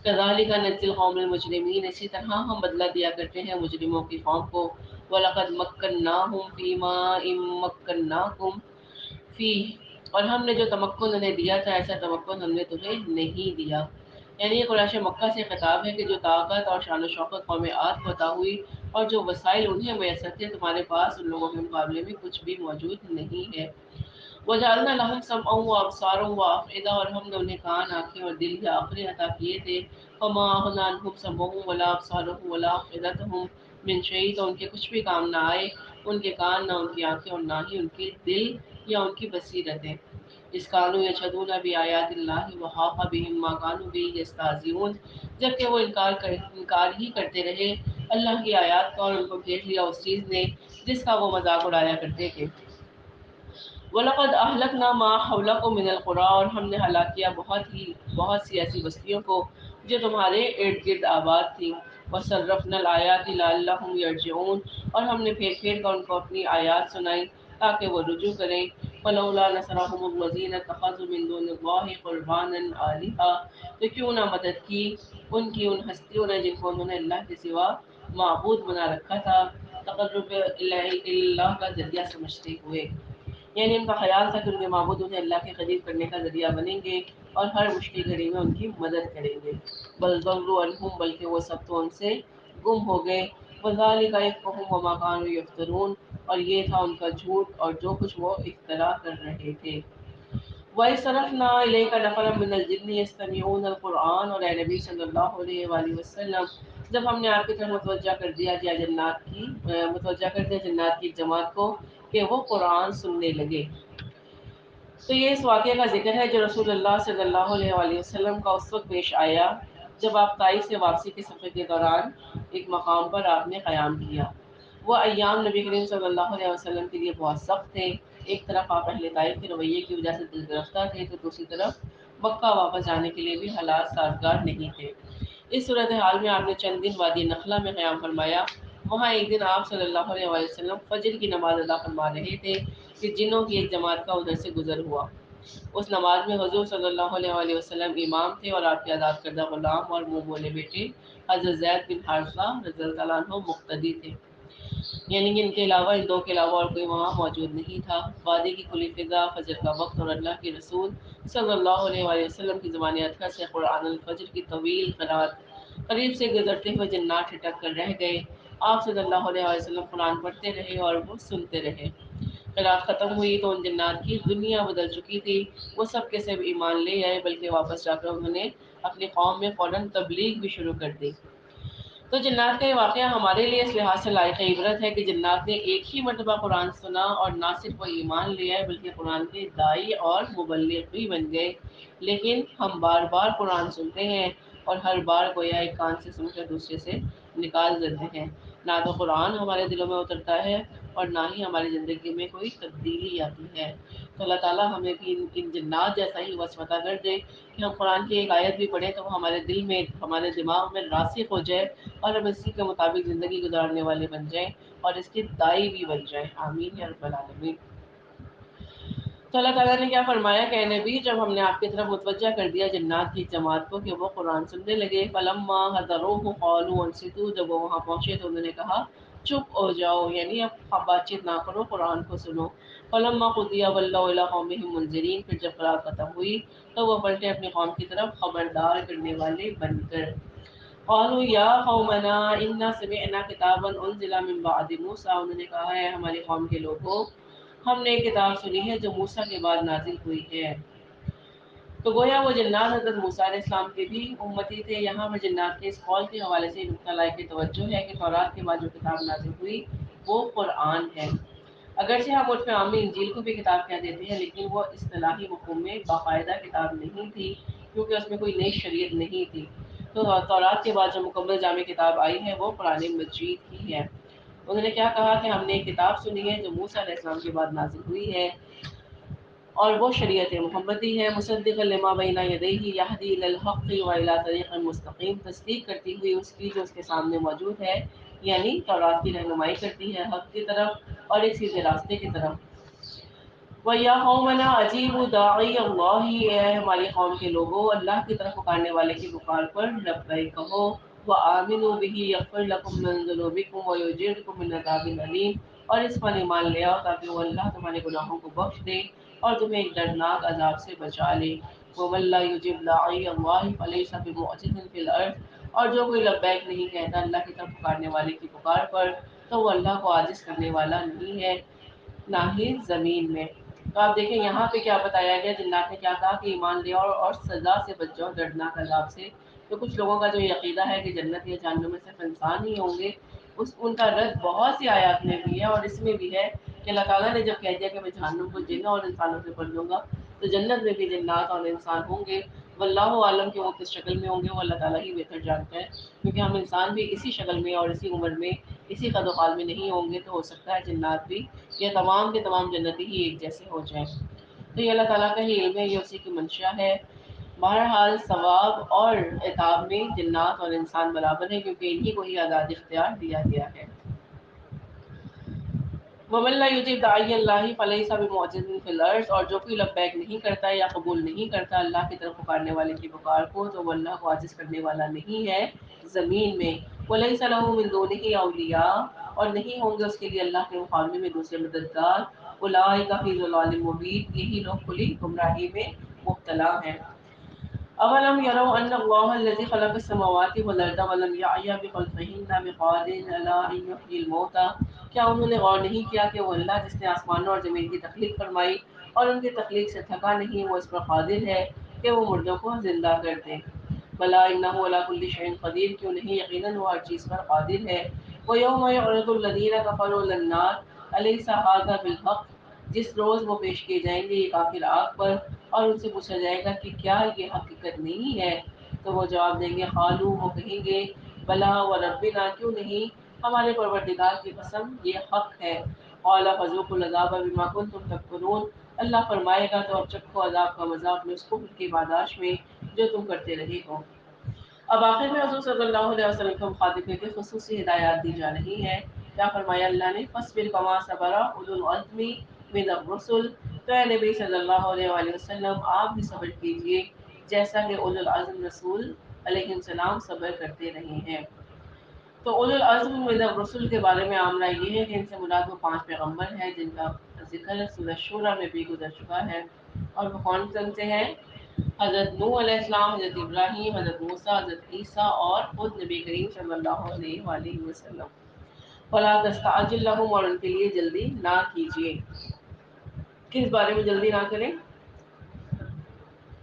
[SPEAKER 1] كَذَٰلِكَ نَجْزِي الْقَوْمَ الْمُجْرِمِينَ، اسی طرح ہم بدلہ دیا کرتے ہیں مجرموں کی قوم کو۔ وَلَقَدْ مَكَّنَّاهُمْ فِي مَاءٍ مَّكَّنَّاكُمْ فِيهِ، اور ہم نے جو تمکن انہیں دیا تھا ایسا تمکن ہم نے تمہیں نہیں دیا، یعنی یہ قریش مکہ سے خطاب ہے کہ جو طاقت اور شان و شوکت قوم عاد کو عطا ہوئی اور جو وسائل انہیں میسر تھے تمہارے پاس ان لوگوں کے مقابلے میں کچھ بھی موجود نہیں ہے۔ وجعلنا لهم سمعا وابصارا وافئدہ، اور ہم نے انہیں کان، آنکھیں اور دل یا آنکھیں عطا کیے تھے. فما اغنى عنهم سمعهم ولا ابصارهم ولا افئدتهم من شيء، تو ان کے کچھ بھی کام نہ آئے، ان کے کان نہ ان کی آنکھیں اور نہ ہی ان کے دل یا ان کی بصیرتیں. اس قانو یشهدون بآیات اللہ وحاق بهم ما كانوا به یستہزئون، جبکہ وہ انکار ہی کرتے رہے اللہ کی آیات کا، اور ان کو گھیر لیا اس چیز نے جس کا وہ مذاق اڑایا کرتے تھے. وَلَقَدْ أَهْلَكْنَا مَا حَوْلَكُم مِّنَ الْقُرَىٰ، اور ہم نے ہلاک کیا بہت سی ایسی بستیوں کو جو تمہارے ارد گرد آباد تھیں. وَصَرَّفْنَا الْآيَاتِ لَعَلَّهُمْ يَرْجِعُونَ، اور ہم نے پھیر پھیر کر ان کو اپنی آیات سنائی تاکہ وہ رجوع کریں. فَلَوْلَا نَصَرَهُمُ الَّذِينَ اتَّخَذُوا مِن دُونِ اللَّهِ قُرْبَانًا آلِهَةً، تو کیوں نہ مدد کی ان ہستیوں نے جن کو انہوں نے اللہ کے سوا معبود بنا رکھا تھا، تقرب اللہ کا ذریعہ سمجھتے ہوئے. یعنی ان کا خیال تھا کہ ان کے معبود انہیں اللہ کے قریب کرنے کا ذریعہ بنیں گے اور ہر مشکل گھڑی میں ان کی مدد کریں گے. بل ضلوا عنہم، بلکہ وہ سب تو ان سے گم ہو گئے. وذالک افکہم وما کانوا یفترون، اور یہ تھا ان کا جھوٹ اور جو کچھ وہ افترا کر رہے تھے. وَإِصْرَفْنَا إِلَيْكَ نَفَرًا مِّنَ الْجِنِّ يَسْتَمِعُونَ الْقُرْآنَ، اور اے نبی صلی اللہ علیہ وآلہ وسلم، جب ہم نے آپ کی طرف متوجہ کر دیا جنات کی جماعت کو کہ وہ قرآن سننے لگے. تو یہ اس واقعے کا ذکر ہے جو رسول اللہ صلی اللہ علیہ وآلہ وسلم کا اس وقت پیش آیا جب آپ طائف سے واپسی کے سفر کے دوران ایک مقام پر آپ نے قیام کیا. وہ ایام نبی کریم صلی اللہ علیہ وسلم کے لیے بہت سخت تھے. ایک طرف آپ اہل طائف کے رویے کی وجہ سے دل گرفتہ تھے، تو دوسری طرف مکہ واپس جانے کے لیے بھی حالات سازگار نہیں تھے. اس صورتحال میں آپ نے چند دن وادی نخلا میں قیام فرمایا. وہاں ایک دن آپ صلی اللہ علیہ وسلم فجر کی نماز ادا فرما رہے تھے کہ جنوں کی ایک جماعت کا ادھر سے گزر ہوا. اس نماز میں حضور صلی اللہ علیہ وسلم امام تھے اور آپ کے آزاد کردہ غلام اور منہ بولے بیٹے حضرت زید بن حارثہ رضی اللہ عنہ مقتدی تھے. یعنی ان کے علاوہ، ان دو کے علاوہ اور کوئی وہاں موجود نہیں تھا. وادی کی کھلی فضا، فجر کا وقت اور اللہ کے رسول صلی اللہ علیہ وآلہ وسلم کی زبان اطہر سے قرآن الفجر کی طویل قرات قریب سے گزرتے ہوئے جنات ٹھٹک کر رہ گئے. آپ صلی اللہ علیہ وسلم قرآن پڑھتے رہے اور وہ سنتے رہے. قرات ختم ہوئی تو ان جنات کی دنیا بدل چکی تھی. وہ سب کے سب ایمان لے آئے، بلکہ واپس جا کر انہوں نے اپنی قوم میں فوراً تبلیغ بھی شروع کر دی. تو جنات کا یہ واقعہ ہمارے لیے اس لحاظ سے لائق عبرت ہے کہ جنات نے ایک ہی مرتبہ قرآن سنا اور نہ صرف وہ ایمان لے آئے بلکہ قرآن کے داعی اور مبلغ بھی بن گئے. لیکن ہم بار بار قرآن سنتے ہیں اور ہر بار گویا ایک کان سے سن کر دوسرے سے نکال دیتے ہیں. نہ تو قرآن ہمارے دلوں میں اترتا ہے اور نہ ہی ہماری زندگی میں کوئی تبدیلی آتی ہے. تو اللہ تعالیٰ ہمیں بھی ان جنات جیسا ہی وصف عطا کر دے کہ ہم قرآن کی ایک آیت بھی پڑھیں تو وہ ہمارے دل میں، ہمارے دماغ میں راسخ ہو جائے اور ہم اسی کے مطابق زندگی گزارنے والے بن جائیں اور اس کے دائی بھی بن جائیں. آمین یا رب العالمین. تو اللہ تعالیٰ نے کیا فرمایا کہ اے نبی، جب ہم نے آپ کی طرف متوجہ کر دیا جنات کی جماعت کو کہ وہ قرآن سننے لگے، فلما حضروه قالوا انصتوا، جب وہ وہاں پہنچے تو انہوں نے کہا چپ ہو جاؤ، یعنی اب بات چیت نہ کرو، قرآن کو سنو. فلما قضی ولوا الی قومهم منذرین، پھر جب قرات ختم ہوئی تو وہ پلٹے اپنی قوم کی طرف خبردار کرنے والے بن کر. قالوا یا قومنا انا سمعنا کتابا انزل من بعد موسیٰ، انہوں نے کہا ہے ہماری قوم کے لوگوں، ہم نے ایک کتاب سنی ہے جو موسیٰ کے بعد نازل ہوئی ہے. تو گویا وہ جنات حضرت موسیٰ علیہ السلام کے بھی امتی تھے. یہاں پر جنات کے اس قول کے حوالے سے نقطہ لائق توجہ ہے کہ تورات کے بعد جو کتاب نازل ہوئی وہ قرآن ہے. اگرچہ ہم عرف عام میں انجیل کو بھی کتاب کہہ دیتے ہیں، لیکن وہ اصطلاحی مفہوم میں باقاعدہ کتاب نہیں تھی کیونکہ اس میں کوئی نئی شریعت نہیں تھی. تو تورات کے بعد جو مکمل جامع کتاب آئی ہے وہ قرآن مجید کی ہے. انہوں نے کیا کہا کہ ہم نے ایک کتاب سنی ہے جو موسیٰ علیہ السلام کے بعد نازل ہوئی ہے اور وہ شریعت محمدی ہے، مصدقا لما بین یدیہ یہدی الی الحق و الی طریق مستقیم، تصدیق کرتی ہوئی اس کی جو اس کے سامنے موجود ہے، یعنی تورات کی رہنمائی کرتی ہے حق کی طرف اور ایک سیدھے راستے کی طرف. وَيَا قَوْمَنَا أَجِيبُوا دَاعِيَ اللَّهِ، اے ہماری قوم کے لوگوں، اللہ کی طرف پکارنے والے کی پکار پر لبیک کہو. وَآمِنُوا بِهِ يَغْفِرْ لَكُم مِّن ذُنُوبِكُمْ وَيُجِرْكُم مِّنْ عَذَابٍ أَلِيمٍ، اور اس پر ایمان لے آؤ تاکہ وہ اللہ تمہارے گناہوں کو بخش دے اور تمہیں ایک دردناک عذاب سے بچا لے. وَمَن لَّا يُجِبْ دَاعِيَ اللَّهِ فَلَيْسَ بِمُعْجِزٍ فِي الْأَرْضِ، اور جو کوئی لبیک نہیں کہتا اللہ کی طرف پکارنے والے کی پکار پر تو وہ اللہ کو عاجز کرنے والا نہیں ہے نہ ہی زمین میں. تو آپ دیکھیں یہاں پہ کیا بتایا گیا، جنات نے کیا کہا کہ ایمان لے اور سزا سے بچ جاؤ، دردناک عذاب سے۔ تو کچھ لوگوں کا جو یہ عقیدہ ہے کہ جنت یا جہنم میں صرف انسان ہی ہوں گے، ان کا رد بہت سی آیات میں بھی ہے اور اس میں بھی ہے کہ اللہ تعالیٰ نے جب کہہ دیا کہ میں جہنم کو جنوں اور انسانوں سے بھر دوں گا، تو جنت میں بھی جنات اور انسان ہوں گے۔ واللہ عالم کہ وہ کس شکل میں ہوں گے، وہ اللہ تعالیٰ ہی بہتر جانتا ہے، کیونکہ ہم انسان بھی اسی شکل میں اور اسی عمر میں اسی قد و قال میں نہیں ہوں گے، تو ہو سکتا ہے جنات بھی یا تمام کے تمام جنتی ہی ایک جیسے ہو جائیں۔ تو یہ اللہ تعالیٰ کا ہی علم ہے، یہ اسی کی منشا ہے۔ بہرحال ثواب اور عقاب میں جنات اور انسان برابر ہیں، کیونکہ انہی کو ہی آزاد اختیار دیا گیا ہے۔ وَمَن لَّا يُجِبْ دَاعِيَ اللَّهِ فَلَيْسَ بِمُعْجِزٍ فِي الْأَرْضِ، اور جو کوئی لبیک نہیں کرتا یا قبول نہیں کرتا اللہ کی طرف پکارنے والے کی پکار کو، تو وہ اللہ کو عاجز کرنے والا نہیں ہے زمین میں۔ وَلَيْسَ لَهُ مِن دُونِهِ أَوْلِيَاءُ، اور نہیں ہوں گے اس کے لیے اللہ کے مقابلے میں دوسرے مددگار۔ أُولَٰئِكَ فِي ضَلَالٍ مُّبِينٍ، یہی لوگ کھلی گمراہی میں مبتلا ہیں۔ أَوَلَمْ يَرَوْا أَنَّ اللَّهَ الَّذِي خَلَقَ السَّمَاوَاتِ وَالْأَرْضَ وَلَمْ يَعْيَ بِخَلْقِهِنَّ بِقَادِرٍ عَلَىٰ أَن يُحْيِيَ الْمَوْتَىٰ، کیا انہوں نے غور نہیں کیا کہ وہ اللہ جس نے آسمانوں اور زمین کی تخلیق فرمائی اور ان کی تخلیق سے تھکا نہیں، وہ اس پر قادر ہے کہ وہ مردوں کو زندہ کر دے۔ بلا انہ علی کل شیء قدیر، کیوں نہیں یقیناً وہ ہر چیز پر قادر ہے۔ ویوم یعرض الذین کفروا علی النار الیس ھذا بالحق، جس روز وہ پیش کیے جائیں گے یہ کافر آگ پر، اور ان سے پوچھا جائے گا کہ کیا یہ حقیقت نہیں ہے، تو وہ جواب دیں گے قالوا، وہ کہیں گے بلا وربنا، کیوں نہیں ہمارے پروردگار کی قسم یہ حق ہے۔ قال فذوقوا العذاب بما کنتم تکفرون، اللہ فرمائے گا تو اب چکھو عذاب کا مزہ اپنے اس کفر کی پاداش میں جو تم کرتے رہے ہو۔ اب آخر میں حضور صلی اللہ علیہ وسلم کو مخاطب کر کے خصوصی ہدایات دی جا رہی ہے۔ کیا فرمایا اللہ نے، فاصبر کما صبر اولو العزم من الرسل، تو اے نبی صلی اللہ علیہ وآلہ وسلم آپ بھی صبر کیجئے جیسا کہ اولو العزم رسول علیہ السلام صبر کرتے رہے ہیں۔ تو اولو العزم من الرسل کے بارے میں عام رائے یہ ہے کہ ان سے مراد وہ 5 پیغمبر ہیں جن کا ذکر سورہ شورى میں بھی گزر چکا ہے، اور وہ کون سے ہیں؟ حضرت نوح علیہ السلام، حضرت ابراہیم، حضرت موسیٰ، حضرت عیسیٰ اور خود نبی کریم صلی اللہ علیہ وآلہ وسلم۔ فلا تستعجل لهم، اور ان کے لیے جلدی نہ کیجیے۔ کس بارے میں جلدی نہ کریں؟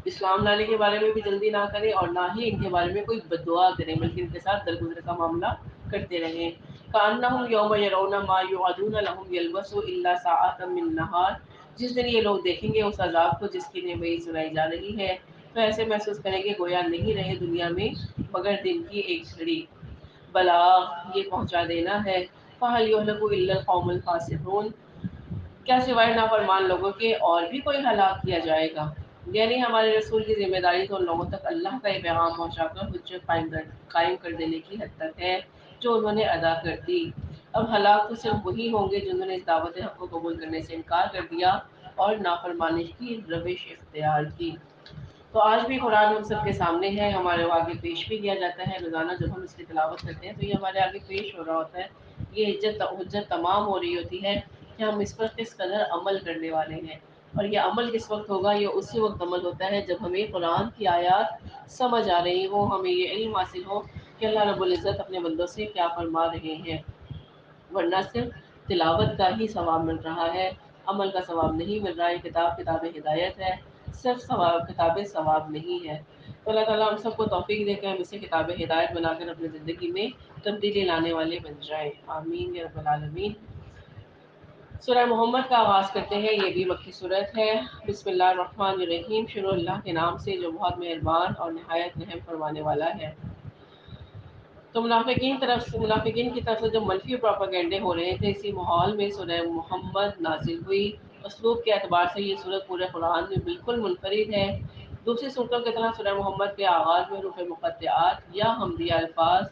[SPEAKER 1] اسلام لانے کے بارے میں بھی جلدی نہ کریں، اور نہ ہی ان کے بارے میں کوئی بددعا کریں، بلکہ ان کے ساتھ درگزر کا معاملہ کرتے رہیں۔ کأنہم یوم یرون ما یوعدون لہم یلبسوا الا ساعۃ من نہار، جس دن یہ لوگ دیکھیں گے اس عذاب کو جس کی نبی سنائی جا رہی ہے، تو ایسے محسوس کریں گے گویا نہیں رہے دنیا میں مگر دن کی ایک گھڑی۔ بلاغ، یہ پہنچا دینا ہے۔ فہل یہلک الا القوم الفاسقون، کیا سوائے نافرمان لوگوں کے اور بھی کوئی ہلاک کیا جائے گا؟ یعنی ہمارے رسول کی ذمہ داری تو ان لوگوں تک اللہ کا یہ پیغام پہنچا کر حجت قائم کر دینے کی حد تک ہے جو انہوں نے ادا کر دی۔ اب ہلاک تو صرف وہی ہوں گے جنہوں نے اس دعوت حق کو قبول کرنے سے انکار کر دیا اور نافرمانی کی روش اختیار کی۔ تو آج بھی قرآن ہم سب کے سامنے ہے، ہمارے آگے پیش بھی کیا جاتا ہے۔ روزانہ جب ہم اس کی تلاوت کرتے ہیں تو یہ ہمارے آگے پیش ہو رہا ہوتا ہے، یہ حجت تمام ہو رہی ہوتی ہے کہ ہم اس پر کس قدر عمل کرنے والے ہیں، اور یہ عمل کس وقت ہوگا؟ یہ اسی وقت عمل ہوتا ہے جب ہمیں قرآن کی آیات سمجھ آ رہی ہو، ہمیں یہ علم حاصل ہو کہ اللہ رب العزت اپنے بندوں سے کیا فرما رہے ہیں، ورنہ صرف تلاوت کا ہی ثواب مل رہا ہے، عمل کا ثواب نہیں مل رہا ہے۔ کتاب ہدایت ہے، صرف کتاب ثواب نہیں ہے۔ تو اللہ تعالیٰ ہم سب کو توفیق دے کے ہم اسے کتاب ہدایت بنا کر اپنی زندگی میں تبدیلی لانے والے بن جائیں، آمین یا رب العالمین۔ سورہ محمد کا آغاز کرتے ہیں، یہ بھی مکی صورت ہے۔ بسم اللہ الرحمن الرحیم، شروع اللہ کے نام سے جو بہت مہربان اور نہایت رحم فرمانے والا ہے۔ تو منافقین کی طرف سے جو منفی پروپیگنڈے ہو رہے تھے، اسی ماحول میں سورہ محمد نازل ہوئی۔ اسلوب کے اعتبار سے یہ سورت پورے قرآن میں بالکل منفرد ہے۔ دوسری صورتوں کی طرح سورہ محمد کے آغاز میں حروف مقطعات یا حمدیہ الفاظ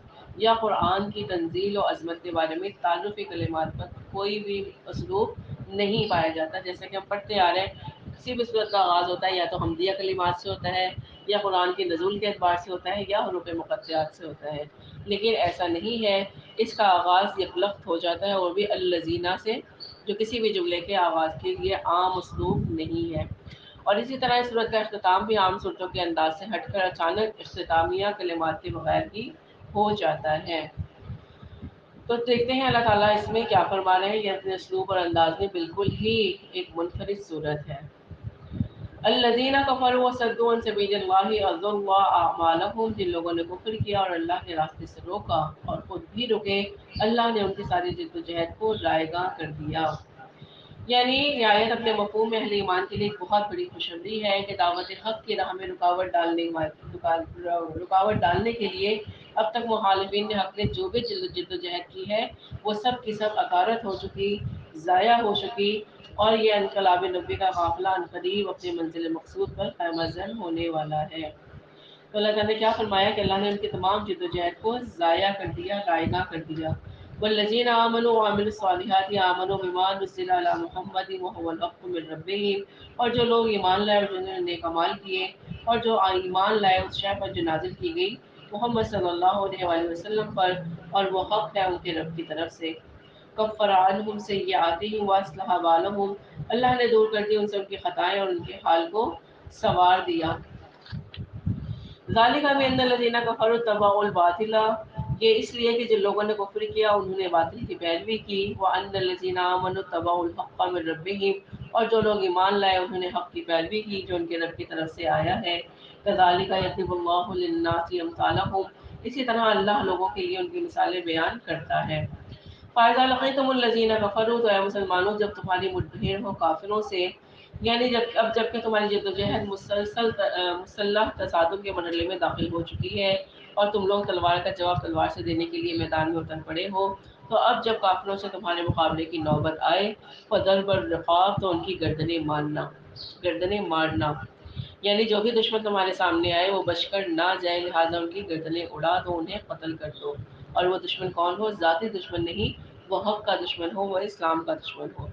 [SPEAKER 1] یا قرآن کی تنزیل و عظمت کے بارے میں تعارفی کلمات پر کوئی بھی اسلوب نہیں پایا جاتا۔ جیسے کہ ہم پڑھتے آ رہے ہیں، کسی بھی صورت کا آغاز ہوتا ہے یا تو حمدیہ کلمات سے ہوتا ہے، یا قرآن کے نزول کے اعتبار سے ہوتا ہے، یا حروف مقطعات سے ہوتا ہے، لیکن ایسا نہیں ہے۔ اس کا آغاز یکلفت ہو جاتا ہے، اور بھی الذین سے، جو کسی بھی جملے کے آغاز کے لیے عام اسلوب نہیں ہے۔ اور اسی طرح اس صورت کا اختتام بھی عام صورتوں کے انداز سے ہٹ کر اچانک اختتامیہ کلمات کے بغیر ہی ہو جاتا ہے۔ تو دیکھتے ہیں اللہ تعالیٰ اس میں کیا فرما رہے ہیں. یہ اپنے اسلوب اور انداز میں بالکل ہی ایک منفرد صورت ہے. الذین کفروا وصدوا عن سبیل اللہ اضلوا اللہ اعمالهم، جن لوگوں نے کفر کیا اور اللہ کے راستے سے روکا اور خود بھی رکے، اللہ نے ان کی ساری جد و جہد کو رائے گاں کر دیا. یعنی یہ آیت اپنے مفہوم میں اہل ایمان کے لیے ایک بہت بڑی خوشخبری ہے کہ دعوت حق کی راہ میں رکاوٹ ڈالنے کے لیے اب تک مخالفین نے حق نے جو بھی جد و جہد کی ہے وہ سب کی سب اکارت ہو چکی، ضائع ہو چکی، اور یہ انقلاب نبی کا قافلہ عنقریب اپنی منزل مقصود پر قائم ہونے والا ہے. تو اللہ تعالیٰ نے کیا فرمایا کہ اللہ نے ان کی تمام جد و جہد کو ضائع کر دیا، رائے گاں کر دیا. والذین آمنوا وعملوا الصالحات آمنوا بما نزل علی محمد وهو الحق من ربهم، اور جو لوگ ایمان لائے اور جنہوں نے نیک اعمال کیے اور جو ایمان لائے اس شے پر جو نازل کی گئی محمد صلی اللہ علیہ وآلہ وسلم پر، اور وہ حق ہے ان کے رب کی طرف سے. کفر عنہم سیئاتہم واصلح بالہم، اللہ نے دور کر دی ان سے ان کی خطائیں اور ان کے حال کو سنوار دیا. ذالک بان الذین کفروا اتبعوا الباطل، یہ اس لیے کہ جن لوگوں نے کفر کیا انہوں نے باطل کی پیروی کی. وان الذین آمنوا اتبعوا الحق من ربهم، اور جو لوگ ایمان لائے انہوں نے حق کی پیروی کی جو ان کے رب کی طرف سے آیا ہے. کذالک یضرب اللہ للناس امثالهم، اسی طرح اللہ لوگوں کے لیے ان کی مثالیں بیان کرتا ہے. فَإِذَا لَقِيتُمُ الَّذِينَ كَفَرُوا، تو اے مسلمانوں جب تمہاری مٹبھیڑ ہو کافروں سے، یعنی جب کہ تمہاری جدوجہد مسلح تصادم کے مرحلے میں داخل ہو چکی ہے اور تم لوگ تلوار کا جواب تلوار سے دینے کے لیے میدان میں اتر پڑے ہو، تو اب جب کافروں سے تمہارے مقابلے کی نوبت آئے فَضَرْبَ الرِّقَابِ، تو ان کی گردنیں مارنا، یعنی جو بھی دشمن تمہارے سامنے آئے وہ بچ کر نہ جائے، لہٰذا ان کی گردنیں اڑا دو، انہیں قتل کر دو. اور وہ دشمن کون ہو؟ ذاتی دشمن نہیں، وہ حق کا دشمن ہو، وہ اسلام کا دشمن ہو.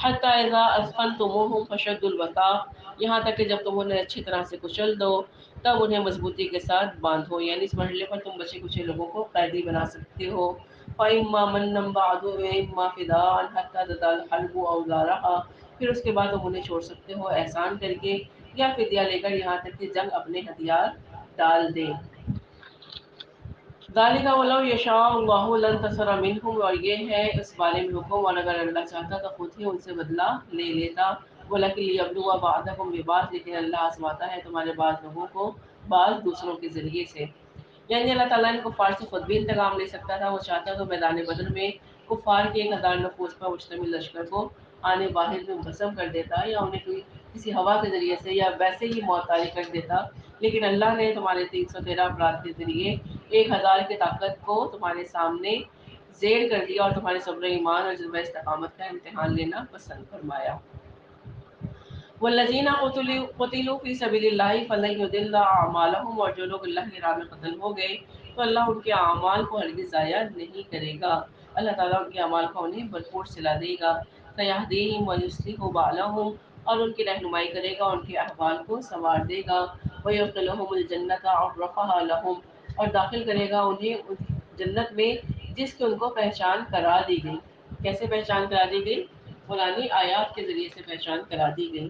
[SPEAKER 1] حتی اذا اثخنتموہم فشدوا الوثاق، یہاں تک کہ جب تم انہیں اچھی طرح سے کچل دو تب انہیں مضبوطی کے ساتھ باندھو، یعنی اس مرحلے پر تم بچے کچے لوگوں کو قیدی بنا سکتے ہو. فَإِمَّا مَنًّا بَعْدُ وَإِمَّا فِدَاءً حَتَّى تَضَعَ الْحَرْبُ أَوْزَارَهَا، پھر اس کے بعد تم انہیں چھوڑ سکتے ہو احسان کر کے یا فدیہ لے کر، یہاں تک کہ جنگ اپنے ہتھیار ڈال دے. ذالک ولو یشاء اللہ لانتصر منہم، اور یہ ہے اس بارے میں حکم، اور اگر اللہ چاہتا تو خود ہی ان سے بدلہ لے لیتا. ولکن لیبلو بعضکم ببعض، لیکن اللہ آزماتا ہے تمہارے بعض لوگوں کو بعض دوسروں کے ذریعے سے. یعنی اللہ تعالیٰ نے کفار سے خود بھی انتقام لے سکتا تھا، وہ چاہتا تو میدان بدر میں کفار کے 1000 نفوس پر مشتمل لشکر کو آنے واحد میں منقسم کر دیتا، یا انہیں کسی ہوا کے ذریعے سے یا ویسے ہی موت طاری کر دیتا. لیکن اللہ نے تمہارے 313 افراد کے ذریعے 1000 کی طاقت کو تمہارے سامنے زیر کر دیا اور تمہارے صبر ایمان اور جذبہ استقامت کا امتحان لینا پسند فرمایا. والذین قتلوا فی سبیل اللہ فلن یضل اعمالهم، اور جو لوگ اللہ کی راہ میں قتل ہو گئے تو اللہ ان کے اعمال کو ہرگز ضائع نہیں کرے گا، اللہ تعالیٰ ان کے اعمال کو انہیں بھرپور صلہ دے گا. سیہدیہم ویصلح بالہم، اور ان کی رہنمائی کرے گا، ان کے احوال کو سنوار دے گا. ویدخلہم الجنۃ عرفها لہم، اور داخل کرے گا انہیں جنت میں جس کی ان کو پہچان کرا دی گئی. کیسے پہچان کرا دی گئی؟ قرآنی آیات کے ذریعے سے پہچان کرا دی گئی.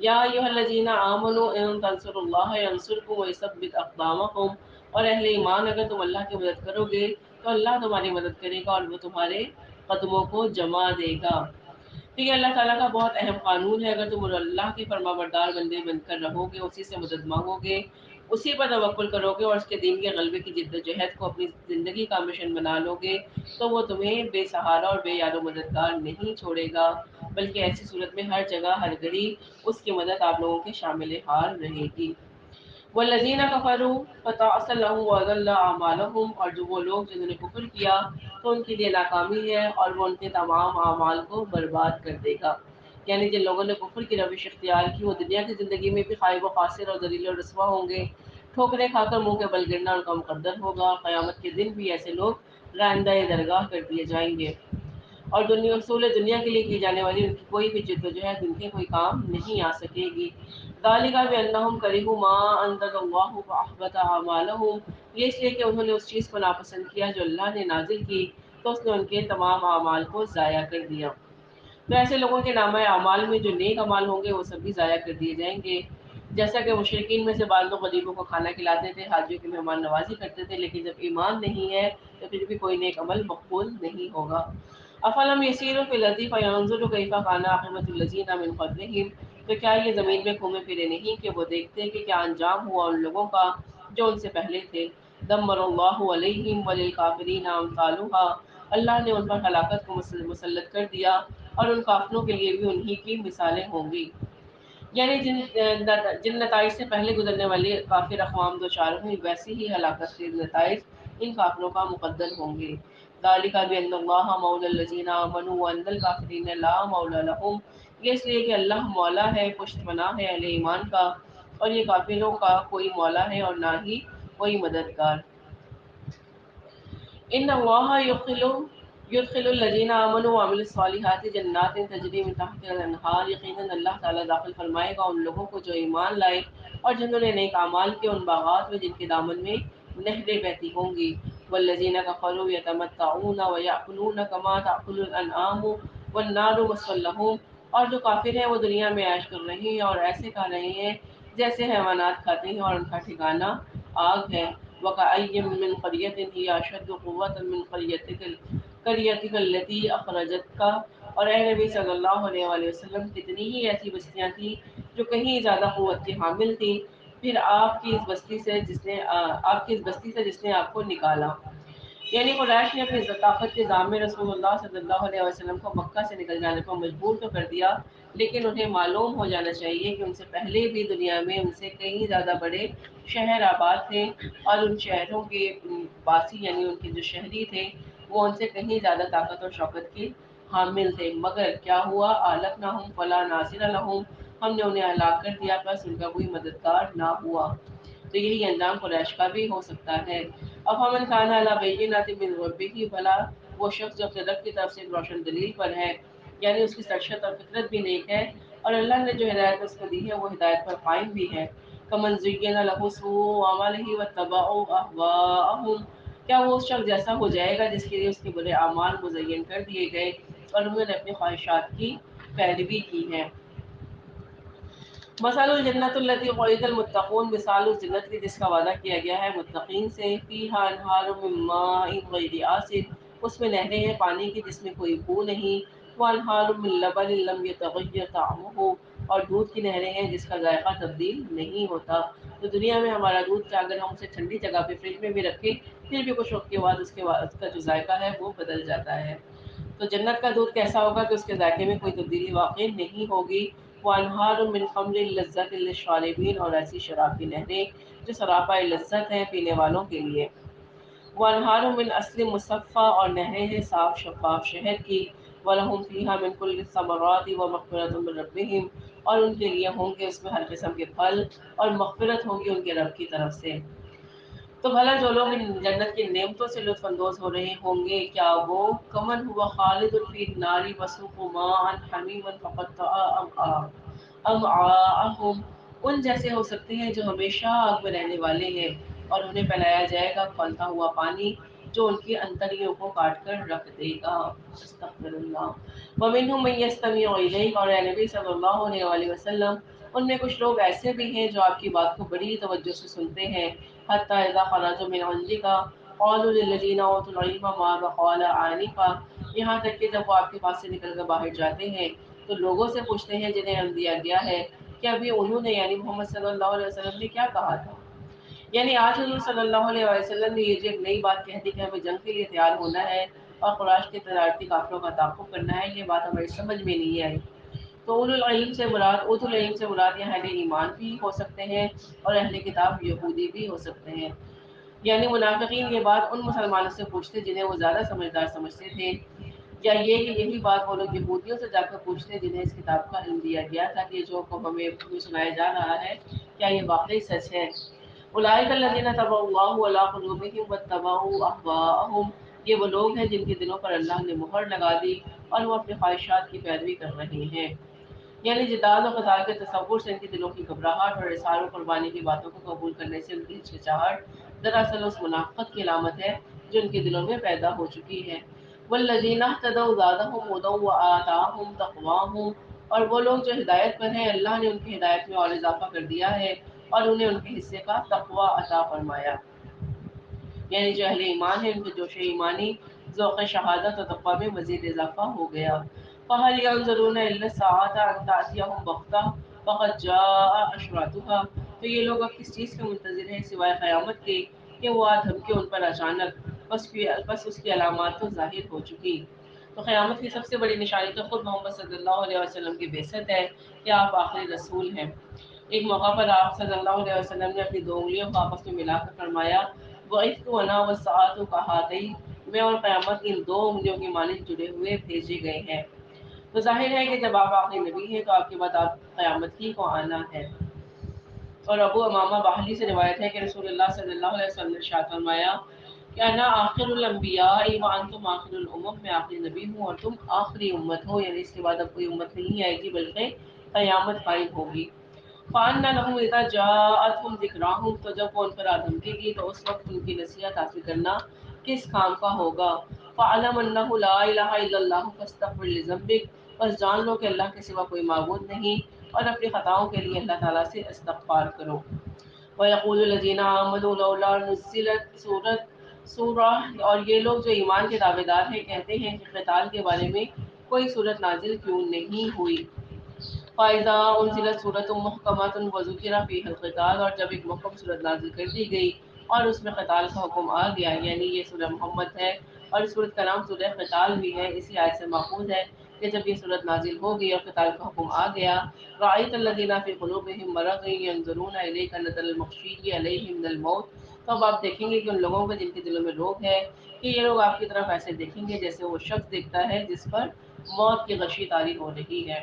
[SPEAKER 1] یا ایھا الذین آمنوا ان تنصروا اللہ ینصرکم ویثبت اقدامکم، اور اہل ایمان اگر تم اللہ کی مدد کرو گے تو اللہ تمہاری مدد کرے گا اور وہ تمہارے قدموں کو جما دے گا. تو یہ اللہ تعالیٰ کا بہت اہم قانون ہے، اگر تم اللہ کے فرما بردار بندے بن کر رہو گے، اسی سے مدد مانگو گے، اسی پر توکل کرو گے اور اس کے دین کے غلبے کی جد و جہد کو اپنی زندگی کا مشن بنا لو گے، تو وہ تمہیں بے سہارا اور بے یار و مددگار نہیں چھوڑے گا، بلکہ ایسی صورت میں ہر جگہ ہر گھڑی اس کی مدد آپ لوگوں کے شامل حال رہے گی. والذین کفروا فتعسا لهم واضل اعمالهم، اور جو وہ لوگ جنہوں نے کفر کیا تو ان کے لیے ناکامی ہے اور وہ ان کے تمام اعمال کو برباد کر دے گا. یعنی جن لوگوں نے کفر کی روش اختیار کی وہ دنیا کی زندگی میں بھی خائب و خاسر اور ذلیل و رسوا ہوں گے، ٹھوکریں کھا کر منہ کے بل گرنا ان کا مقدر ہوگا. قیامت کے دن بھی ایسے لوگ رائندہ درگاہ کر دیے جائیں گے، اور اصول دنیا کے لیے کی جانے والی ان کی کوئی بھی جد و جہد ان کے کوئی کام نہیں آ سکے گی. ذالک بانہم کرہوا ما انزل اللہ فاحبط اعمالہم، یہ اس لیے کہ انہوں نے اس چیز کو ناپسند کیا جو اللہ نے نازل کی تو اس نے ان کے تمام اعمال کو ضائع کر دیا. تو ایسے لوگوں کے نامہ اعمال میں جو نیک اعمال ہوں گے وہ سب بھی ضائع کر دیے جائیں گے. جیسا کہ مشرکین میں سے بعض لوگ غریبوں کو کھانا کھلاتے تھے، حاجیوں کی مہمان نوازی کرتے تھے، لیکن جب ایمان نہیں ہے تو پھر بھی کوئی نیک عمل مقبول نہیں ہوگا۔ افلم یسیروا فی الارض فینظروا کیف کان عاقبۃ الذین من قبلہم، تو کیا یہ زمین میں گھومے پھرے نہیں کہ وہ دیکھتے کہ کیا انجام ہوا ان لوگوں کا جو ان سے پہلے تھے۔ دمر اللہ علیہم وللکافرین امثالها، اللہ نے ان پر ہلاکت کو مسلط کر دیا اور ان کافروں کے لیے بھی انہی کی مثالیں ہوں گی۔ یعنی جن نتائج سے پہلے گزرنے والی کافر اقوام دوچار ہوئی، ویسے ہی ہلاکت کے نتائج ان کافروں کا مقدر ہوں گے۔ ذالک بان اللہ مولی الذین آمنوا وان الکافرین لا مولی لہم، یہ اس لیے کہ اللہ مولا ہے، پشت پناہ ہے اہل ایمان کا، اور یہ کافروں کا کوئی مولا ہے اور نہ ہی کوئی مددگار۔ ان اللہ یدخل الذین آمنوا وعملوا الصالحات جنات تجری من تحتها الانہار، یقیناً اللہ تعالیٰ داخل فرمائے گا ان لوگوں کو جو ایمان لائے اور جنہوں نے نیک اعمال کیے ان باغات میں جن کے دامن میں نہریں بہتی ہوں گی۔ والذین کفروا یتمتعون ویأکلون کما تأکل الانعام والنار مثوی لہم، اور جو کافر ہیں وہ دنیا میں عیش کر رہے ہیں اور ایسے کھا رہے ہیں جیسے حیوانات کھاتے ہیں، اور ان کا ٹھکانہ آگ ہے۔ وَكَأَيٍّ مِّن قَرْيَةٍ هِيَ أَشَدُّ قُوَّةً مِّن قَرْيَتِكَ الَّتِي أَخْرَجَتْكَ، اور اے نبی صلی اللہ علیہ وآلہ وسلم کتنی ہی ایسی بستیاں تھیں جو کہیں زیادہ قوت کی حامل تھیں پھر آپ کی اس بستی سے جس نے آپ کو نکالا۔ یعنی قریش نے اپنی طاقت کے دام میں رسول اللہ صلی اللہ علیہ وسلم کو مکہ سے نکل جانے پر مجبور تو کر دیا، لیکن انہیں معلوم ہو جانا چاہیے کہ ان سے پہلے بھی دنیا میں ان سے کئی زیادہ بڑے شہر آباد تھے، اور ان شہروں کے باسی یعنی ان کے جو شہری تھے وہ ان سے کہیں زیادہ طاقت اور شوکت کے حامل تھے، مگر کیا ہوا؟ اہلکناہم فلا ناصر لہم، ہم نے انہیں ہلاک کر دیا بس ان کا کوئی مددگار نہ ہوا۔ تو یہی انجام قریش کا بھی ہو سکتا ہے۔ افمن کان علی بینۃ من ربہ، بھلا وہ شخص جو اپنے رب کی طرف سے ایک روشن دلیل پر ہے، یعنی اس کی سرشت اور فطرت بھی نیک ہے، اور اللہ نے جو ہدایت اس کو دی ہے وہ ہدایت پر قائم بھی ہے۔ کمن زین لہ سوء عملہ واتبعوا اہواءہم، کیا وہ اس شخص جیسا ہو جائے گا جس کے لیے اس کے برے اعمال مزین کر دیے گئے اور انہوں نے اپنی خواہشات کی پیروی کی ہے۔ مثل الجنت التي وعد المتقون، مثال اس جنت کی جس کا وعدہ کیا گیا ہے متقین سے، فیہا انہار من ماء غیر آسن، اس میں نہریں ہیں پانی کی جس میں کوئی بو نہیں، وانہار من لبن لم یتغیر طعمہ، اور دودھ کی نہریں ہیں جس کا ذائقہ تبدیل نہیں ہوتا۔ تو دنیا میں ہمارا دودھ کیا اگر ہم اسے ٹھنڈی جگہ پہ فریج میں بھی رکھیں پھر بھی کچھ وقت کے بعد اس کا جو ذائقہ ہے وہ بدل جاتا ہے۔ تو جنت کا دودھ کیسا ہوگا کہ اس کے ذائقے میں کوئی تبدیلی واقع نہیں ہوگی۔ وانہار من خمر لذت للشاربین، اور ایسی شراب کی نہریں جو سراپا لذت ہیں پینے والوں کے لیے۔ وانہار من اصل مصفى، اور نہریں ہیں صاف شفاف شہد کی۔ ولہم فیہا من کل الثمرات ومغفرۃ من ربہم، اور ان کے لیے ہوں گے اس میں ہر قسم کے پھل اور مغفرت ہوگی ان کے رب کی طرف سے۔ تو بھلا جو لوگ ان جنت کی نعمتوں سے لطف اندوز ہو رہے ہوں گے کیا وہ کمن ہوا خالد فی النار وسقوا ماء حمیما فقطع امعاءہم، ان جیسے ہو سکتے ہیں جو ہمیشہ آگ میں رہنے والے ہیں، اور انہیں پلایا جائے گا کھولتا ہوا پانی جو ان کی انتڑیوں کو کاٹ کر رکھ دے گا۔ استغفر اللہ۔ ومنہم من یستمع الیک، اور اے نبی صلی اللہ علیہ وآلہ وسلم ان میں کچھ لوگ ایسے بھی ہیں جو آپ کی بات کو بڑی توجہ سے سنتے ہیں۔ حتی اذا خرجوا من عندک قالوا للذین اوتوا العلم ماذا قال آنفا، یہاں تک کہ جب وہ آپ کے پاس سے نکل کر باہر جاتے ہیں تو لوگوں سے پوچھتے ہیں جنہیں علم دیا گیا ہے کہ ابھی انہوں نے یعنی محمد صلی اللہ علیہ وسلم نے کیا کہا تھا۔ یعنی آج حضور صلی اللہ علیہ وسلم نے یہ جو ایک نئی بات کہہ دی کہ ہمیں جنگ کے لیے تیار ہونا ہے اور قریش کے تجارتی قافلوں کا تعاقب کرنا ہے، یہ بات ہماری سمجھ میں نہیں آئی۔ تو اوت العلم سے مراد یہاں اہل ایمان بھی ہو سکتے ہیں اور اہل کتاب یہودی بھی ہو سکتے ہیں۔ یعنی منافقین یہ بات ان مسلمانوں سے پوچھتے جنہیں وہ زیادہ سمجھدار سمجھتے تھے، یا یہ کہ یہی بات وہ لوگ یہودیوں سے جا کر پوچھتے جنہیں اس کتاب کا علم دیا گیا تھا کہ جو ہمیں سنایا جا رہا ہے کیا یہ واقعی سچ ہے۔ اولئک الذین طبع اللہ علی قلوبہم واتبعوا اہواءہم، یہ وہ لوگ ہیں جن کے دلوں پر اللہ نے مہر لگا دی اور وہ اپنی خواہشات کی پیروی کر رہے ہیں۔ یعنی جدال و قتال کے تصور سے ان کے دلوں کی گھبراہٹ اور اظہار و قربانی کی باتوں کو قبول کرنے سے ان کی ہچکچاہٹ دراصل اس منافقت کی علامت ہے جو ان کے دلوں میں پیدا ہو چکی ہے۔ والذین اہتدوا زادہم ہدی وآتاہم تقواہم، اور وہ لوگ جو ہدایت پر ہیں اللہ نے ان کی ہدایت میں اور اضافہ کر دیا ہے اور انہیں ان کے حصے کا تقوی عطا فرمایا، یعنی جو اہل ایمان ہیں ان کے جوش ایمانی، ذوق شہادت اور تقوی میں مزید اضافہ ہو گیا۔ فَهَلْ يَنظُرُونَ إِلَّا السَّاعَةَ أَن تَأْتِيَهُم بَغْتَةً فَقَدْ جَاءَ أَشْرَاطُهَا، تو یہ لوگ اب کس چیز کے منتظر ہیں سوائے قیامت کے کہ وہ آ دھمکے ان پر اچانک، بس اس کی علامات تو ظاہر ہو چکی۔ تو قیامت کی سب سے بڑی نشانی تو خود محمد صلی اللہ علیہ وسلم کی بعثت ہے کہ آپ آخری رسول ہیں۔ ایک موقع پر آپ صلی اللہ علیہ وسلم نے اپنی 2 انگلیوں کو آپس میں ملا کر فرمایا، وَإِذْ وَنَا وَالسَّاعَةُ كَهَاتَيْنِ، میں اور قیامت ان 2 انگلیوں کی مانند جڑے ہوئے بھیجے گئے ہیں۔ تو ظاہر ہے کہ جب آپ آخری نبی ہیں تو آپ کے بعد آپ قیامت ہی کو آنا ہے۔ اور ابو امامہ باہلی سے روایت ہے کہ رسول اللہ صلی اللہ علیہ وسلم نے ارشاد فرمایا کہ انا آخر الانبیاء وانتم آخر الامم، میں آخری نبی ہوں اور تم آخری امت ہو، یعنی اس کے بعد اب کوئی امت نہیں آئے گی بلکہ قیامت قائم ہوگی۔ فَأَنَّ لَهُمْ إِذَا جَاءَتْهُمْ ذِكْرَاهُمْ، تو جب وہ ان پر آدھمکے گی تو اس وقت ان کی نصیحت حاصل کرنا کس کام کا ہوگا۔ فَعَلَمْ أَنَّهُ لَا إِلَهَ إِلَّا اللَّهُ فَاسْتَغْفِرْ لِذَنبِكَ، بس جان لو کہ اللہ کے سوا کوئی معبود نہیں اور اپنی خطاؤں کے لیے اللہ تعالیٰ سے استغفار کرو۔ وَيَقُولُ الَّذِينَ آمَنُوا لَوْلَا نُزِّلَتْ سورہ، اور یہ لوگ جو ایمان کے دعوے دار ہیں کہتے ہیں کہ قتال کے بارے میں کوئی صورت نازل کیوں نہیں ہوئی۔ فَإِذَا أُنزِلَتْ سُورَةٌ مُحْكَمَةٌ وَذُكِرَ فِيهَا الْقِتَالُ، اور جب ایک محکم صورت نازل کر دی گئی اور اس میں قتال کا حکم آ گیا، یعنی یہ سورہ محمد ہے اور اس سورت کا نام سورہ قتال بھی ہے، اسی آیت سے ماخوذ ہے کہ جب یہ سورت نازل ہو گئی اور قتال کا حکم آ گیا، رَأَيْتَ الَّذِينَ فِي قُلُوبِهِم مَرَضٌ يَنظُرُونَ إِلَيْكَ نَظَرَ الْمَغْشِيِّ عَلَيْهِ مِنَ الْمَوْتِ، تو اب آپ دیکھیں گے کہ ان لوگوں کے جن کے دلوں میں روگ ہے کہ یہ لوگ آپ کی طرف ایسے دیکھیں گے جیسے وہ شخص دیکھتا ہے جس پر موت کی غشی طاری ہو رہی ہے۔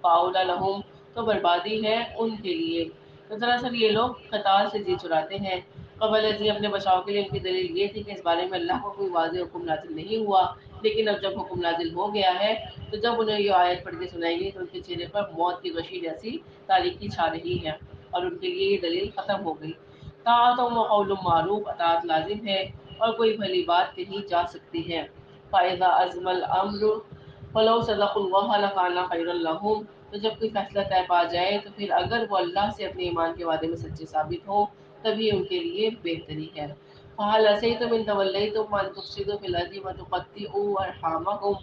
[SPEAKER 1] فَأَوْلَىٰ لَهُمْ، تو بربادی ہے ان کے لیے۔ تو دراصل یہ لوگ قتال سے جی چراتے ہیں۔ قبل ازیں اپنے بچاؤ کے لیے ان کی دلیل یہ تھی کہ اس بارے میں اللہ کو کوئی واضح حکم نازل نہیں ہوا، لیکن اب جب حکم نازل ہو گیا ہے تو جب انہیں یہ آیت پڑھ کے سنائی گئی تو ان کے چہرے پر موت کی غشی جیسی تاریکی چھا رہی ہے اور ان کے لیے یہ دلیل ختم ہو گئی۔ طاعت و قول معروف، اطاعت لازم ہے اور کوئی بھلی بات کہی جا سکتی ہے۔ فَإِذَا عَزْمَ الْأَمْرُ فَلَوْ صَدَقُوا اللَّهَ لَكَانَ خَيْرًا لَهُمْ، تو جب کوئی فیصلہ طے پا جائے تو پھر اگر وہ اللہ سے اپنے ایمان کے وعدے میں سچے ثابت ہوں تبھی ان کے لیے بہتری ہے۔ فَهَلْ عَسَيْتُمْ إِن تَوَلَّيْتُمْ أَن تُفْسِدُوا فِي الْأَرْضِ وَتُقَطِّعُوا أَرْحَامَكُمْ،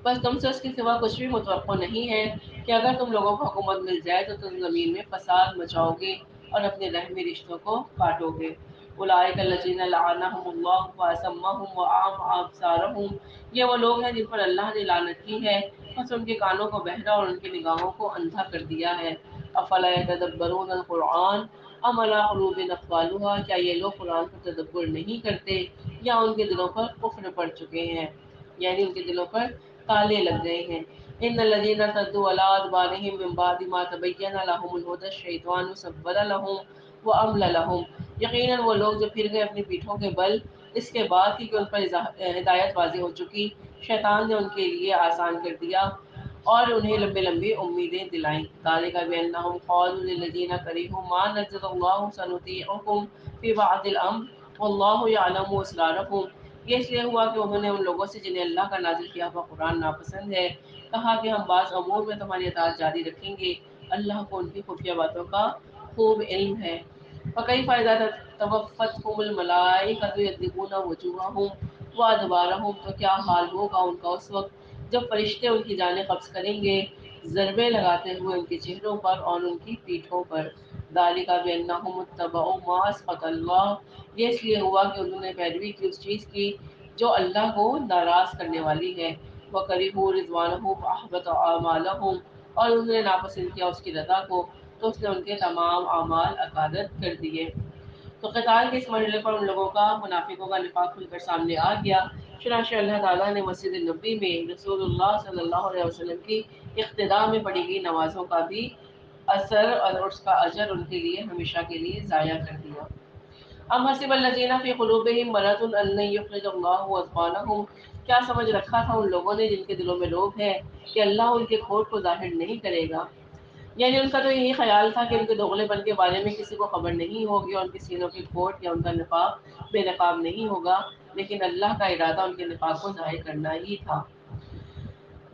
[SPEAKER 1] بس تم سے اس کے سوا کچھ بھی متوقع نہیں ہے کہ اگر تم لوگوں کو حکومت مل جائے تو تم زمین میں فساد مچاؤ گے اور اپنے رحمی رشتوں کو کاٹو گے۔ اولئک الذین لعنہم اللہ فاصمہم واعمی ابصارہم، یہ وہ لوگ ہیں جن پر اللہ نے لعنت کی ہے، بس ان کے کانوں کو بہرا اور ان کی نگاہوں کو اندھا کر دیا ہے۔ افلا یتدبرون القرآن ام علی قلوب اقفالها، کیا یہ لوگ قرآن پر تدبر نہیں کرتے یا ان کے دلوں پر کفر پڑ چکے ہیں، یعنی ان کے دلوں پر تالے لگ گئے ہیں۔ ان الذین ارتدوا علی ادبارہم من بعد ما تبین لهم الہدی الشیطان سول لهم واملی لهم، یقیناً وہ لوگ جو پھر گئے اپنی پیٹھوں کے بل اس کے بعد کہ ان پر ہدایت واضح ہو چکی، شیطان نے ان کے لیے آسان کر دیا اور انہیں لمبی لمبی امیدیں دلائیں۔ ذالک بانہم قالوا للذین کرہوا ما نزل اللہ سنطیعکم فی بعض الامر واللہ یعلم اسرارکم، یہ اس لیے ہوا کہ انہوں نے ان لوگوں سے جنہیں اللہ کا نازل کیا ہوا قرآن ناپسند ہے کہا کہ ہم بعض امور میں تمہاری اطاعت جاری رکھیں گے، اللہ کو ان کی خفیہ باتوں کا خوب علم ہے۔ فکیف اذا توفتہم الملائکۃ یضربون وجوہہم وادبارہم، تو کیا حال ہوگا ان کا اس وقت جب فرشتے ان کی جانیں قبض کریں گے ضربے لگاتے ہوئے ان کے چہروں پر اور ان کی پیٹھوں پر۔ ذالک بانہم اتبعوا ما اسخط اللہ، یہ اس لیے ہوا کہ انہوں نے پیروی کی اس چیز کی جو اللہ کو ناراض کرنے والی ہے۔ وَكَرِهُوا رِضْوَانَهُ فَأَحْبَطَ أَعْمَالَهُمْ، اور انہوں نے ناپسند کیا اس کی رضا کو تو اس نے ان کے تمام اعمال اکادت کر دیے۔ تو قتال کے اس مرحلے پر ان لوگوں کا، منافقوں کا نفاق کھل کر سامنے آ گیا، چنانچہ اللہ تعالیٰ نے مسجد نبوی میں رسول اللہ صلی اللہ علیہ وسلم کی اقتداء میں پڑھی گئی نمازوں کا بھی اثر اور اس کا اجر ان کے لیے ہمیشہ کے لیے ضائع کر دیا۔ ام حسب الذین فی قلوبہم مرض ان لن یخرج اللہ اضغانہم، کیا سمجھ رکھا تھا ان لوگوں نے جن کے دلوں میں روگ ہے کہ اللہ ان کے کھوٹ کو ظاہر نہیں کرے گا، یعنی ان کا تو یہی خیال تھا کہ ان کے دوغلے پن کے بارے میں کسی کو خبر نہیں ہوگی اور ان کے سینوں کی کھوٹ یا ان کا نفاق بے نقاب نہیں ہوگا، لیکن اللہ کا ارادہ ان کے نفاق کو ظاہر کرنا ہی تھا۔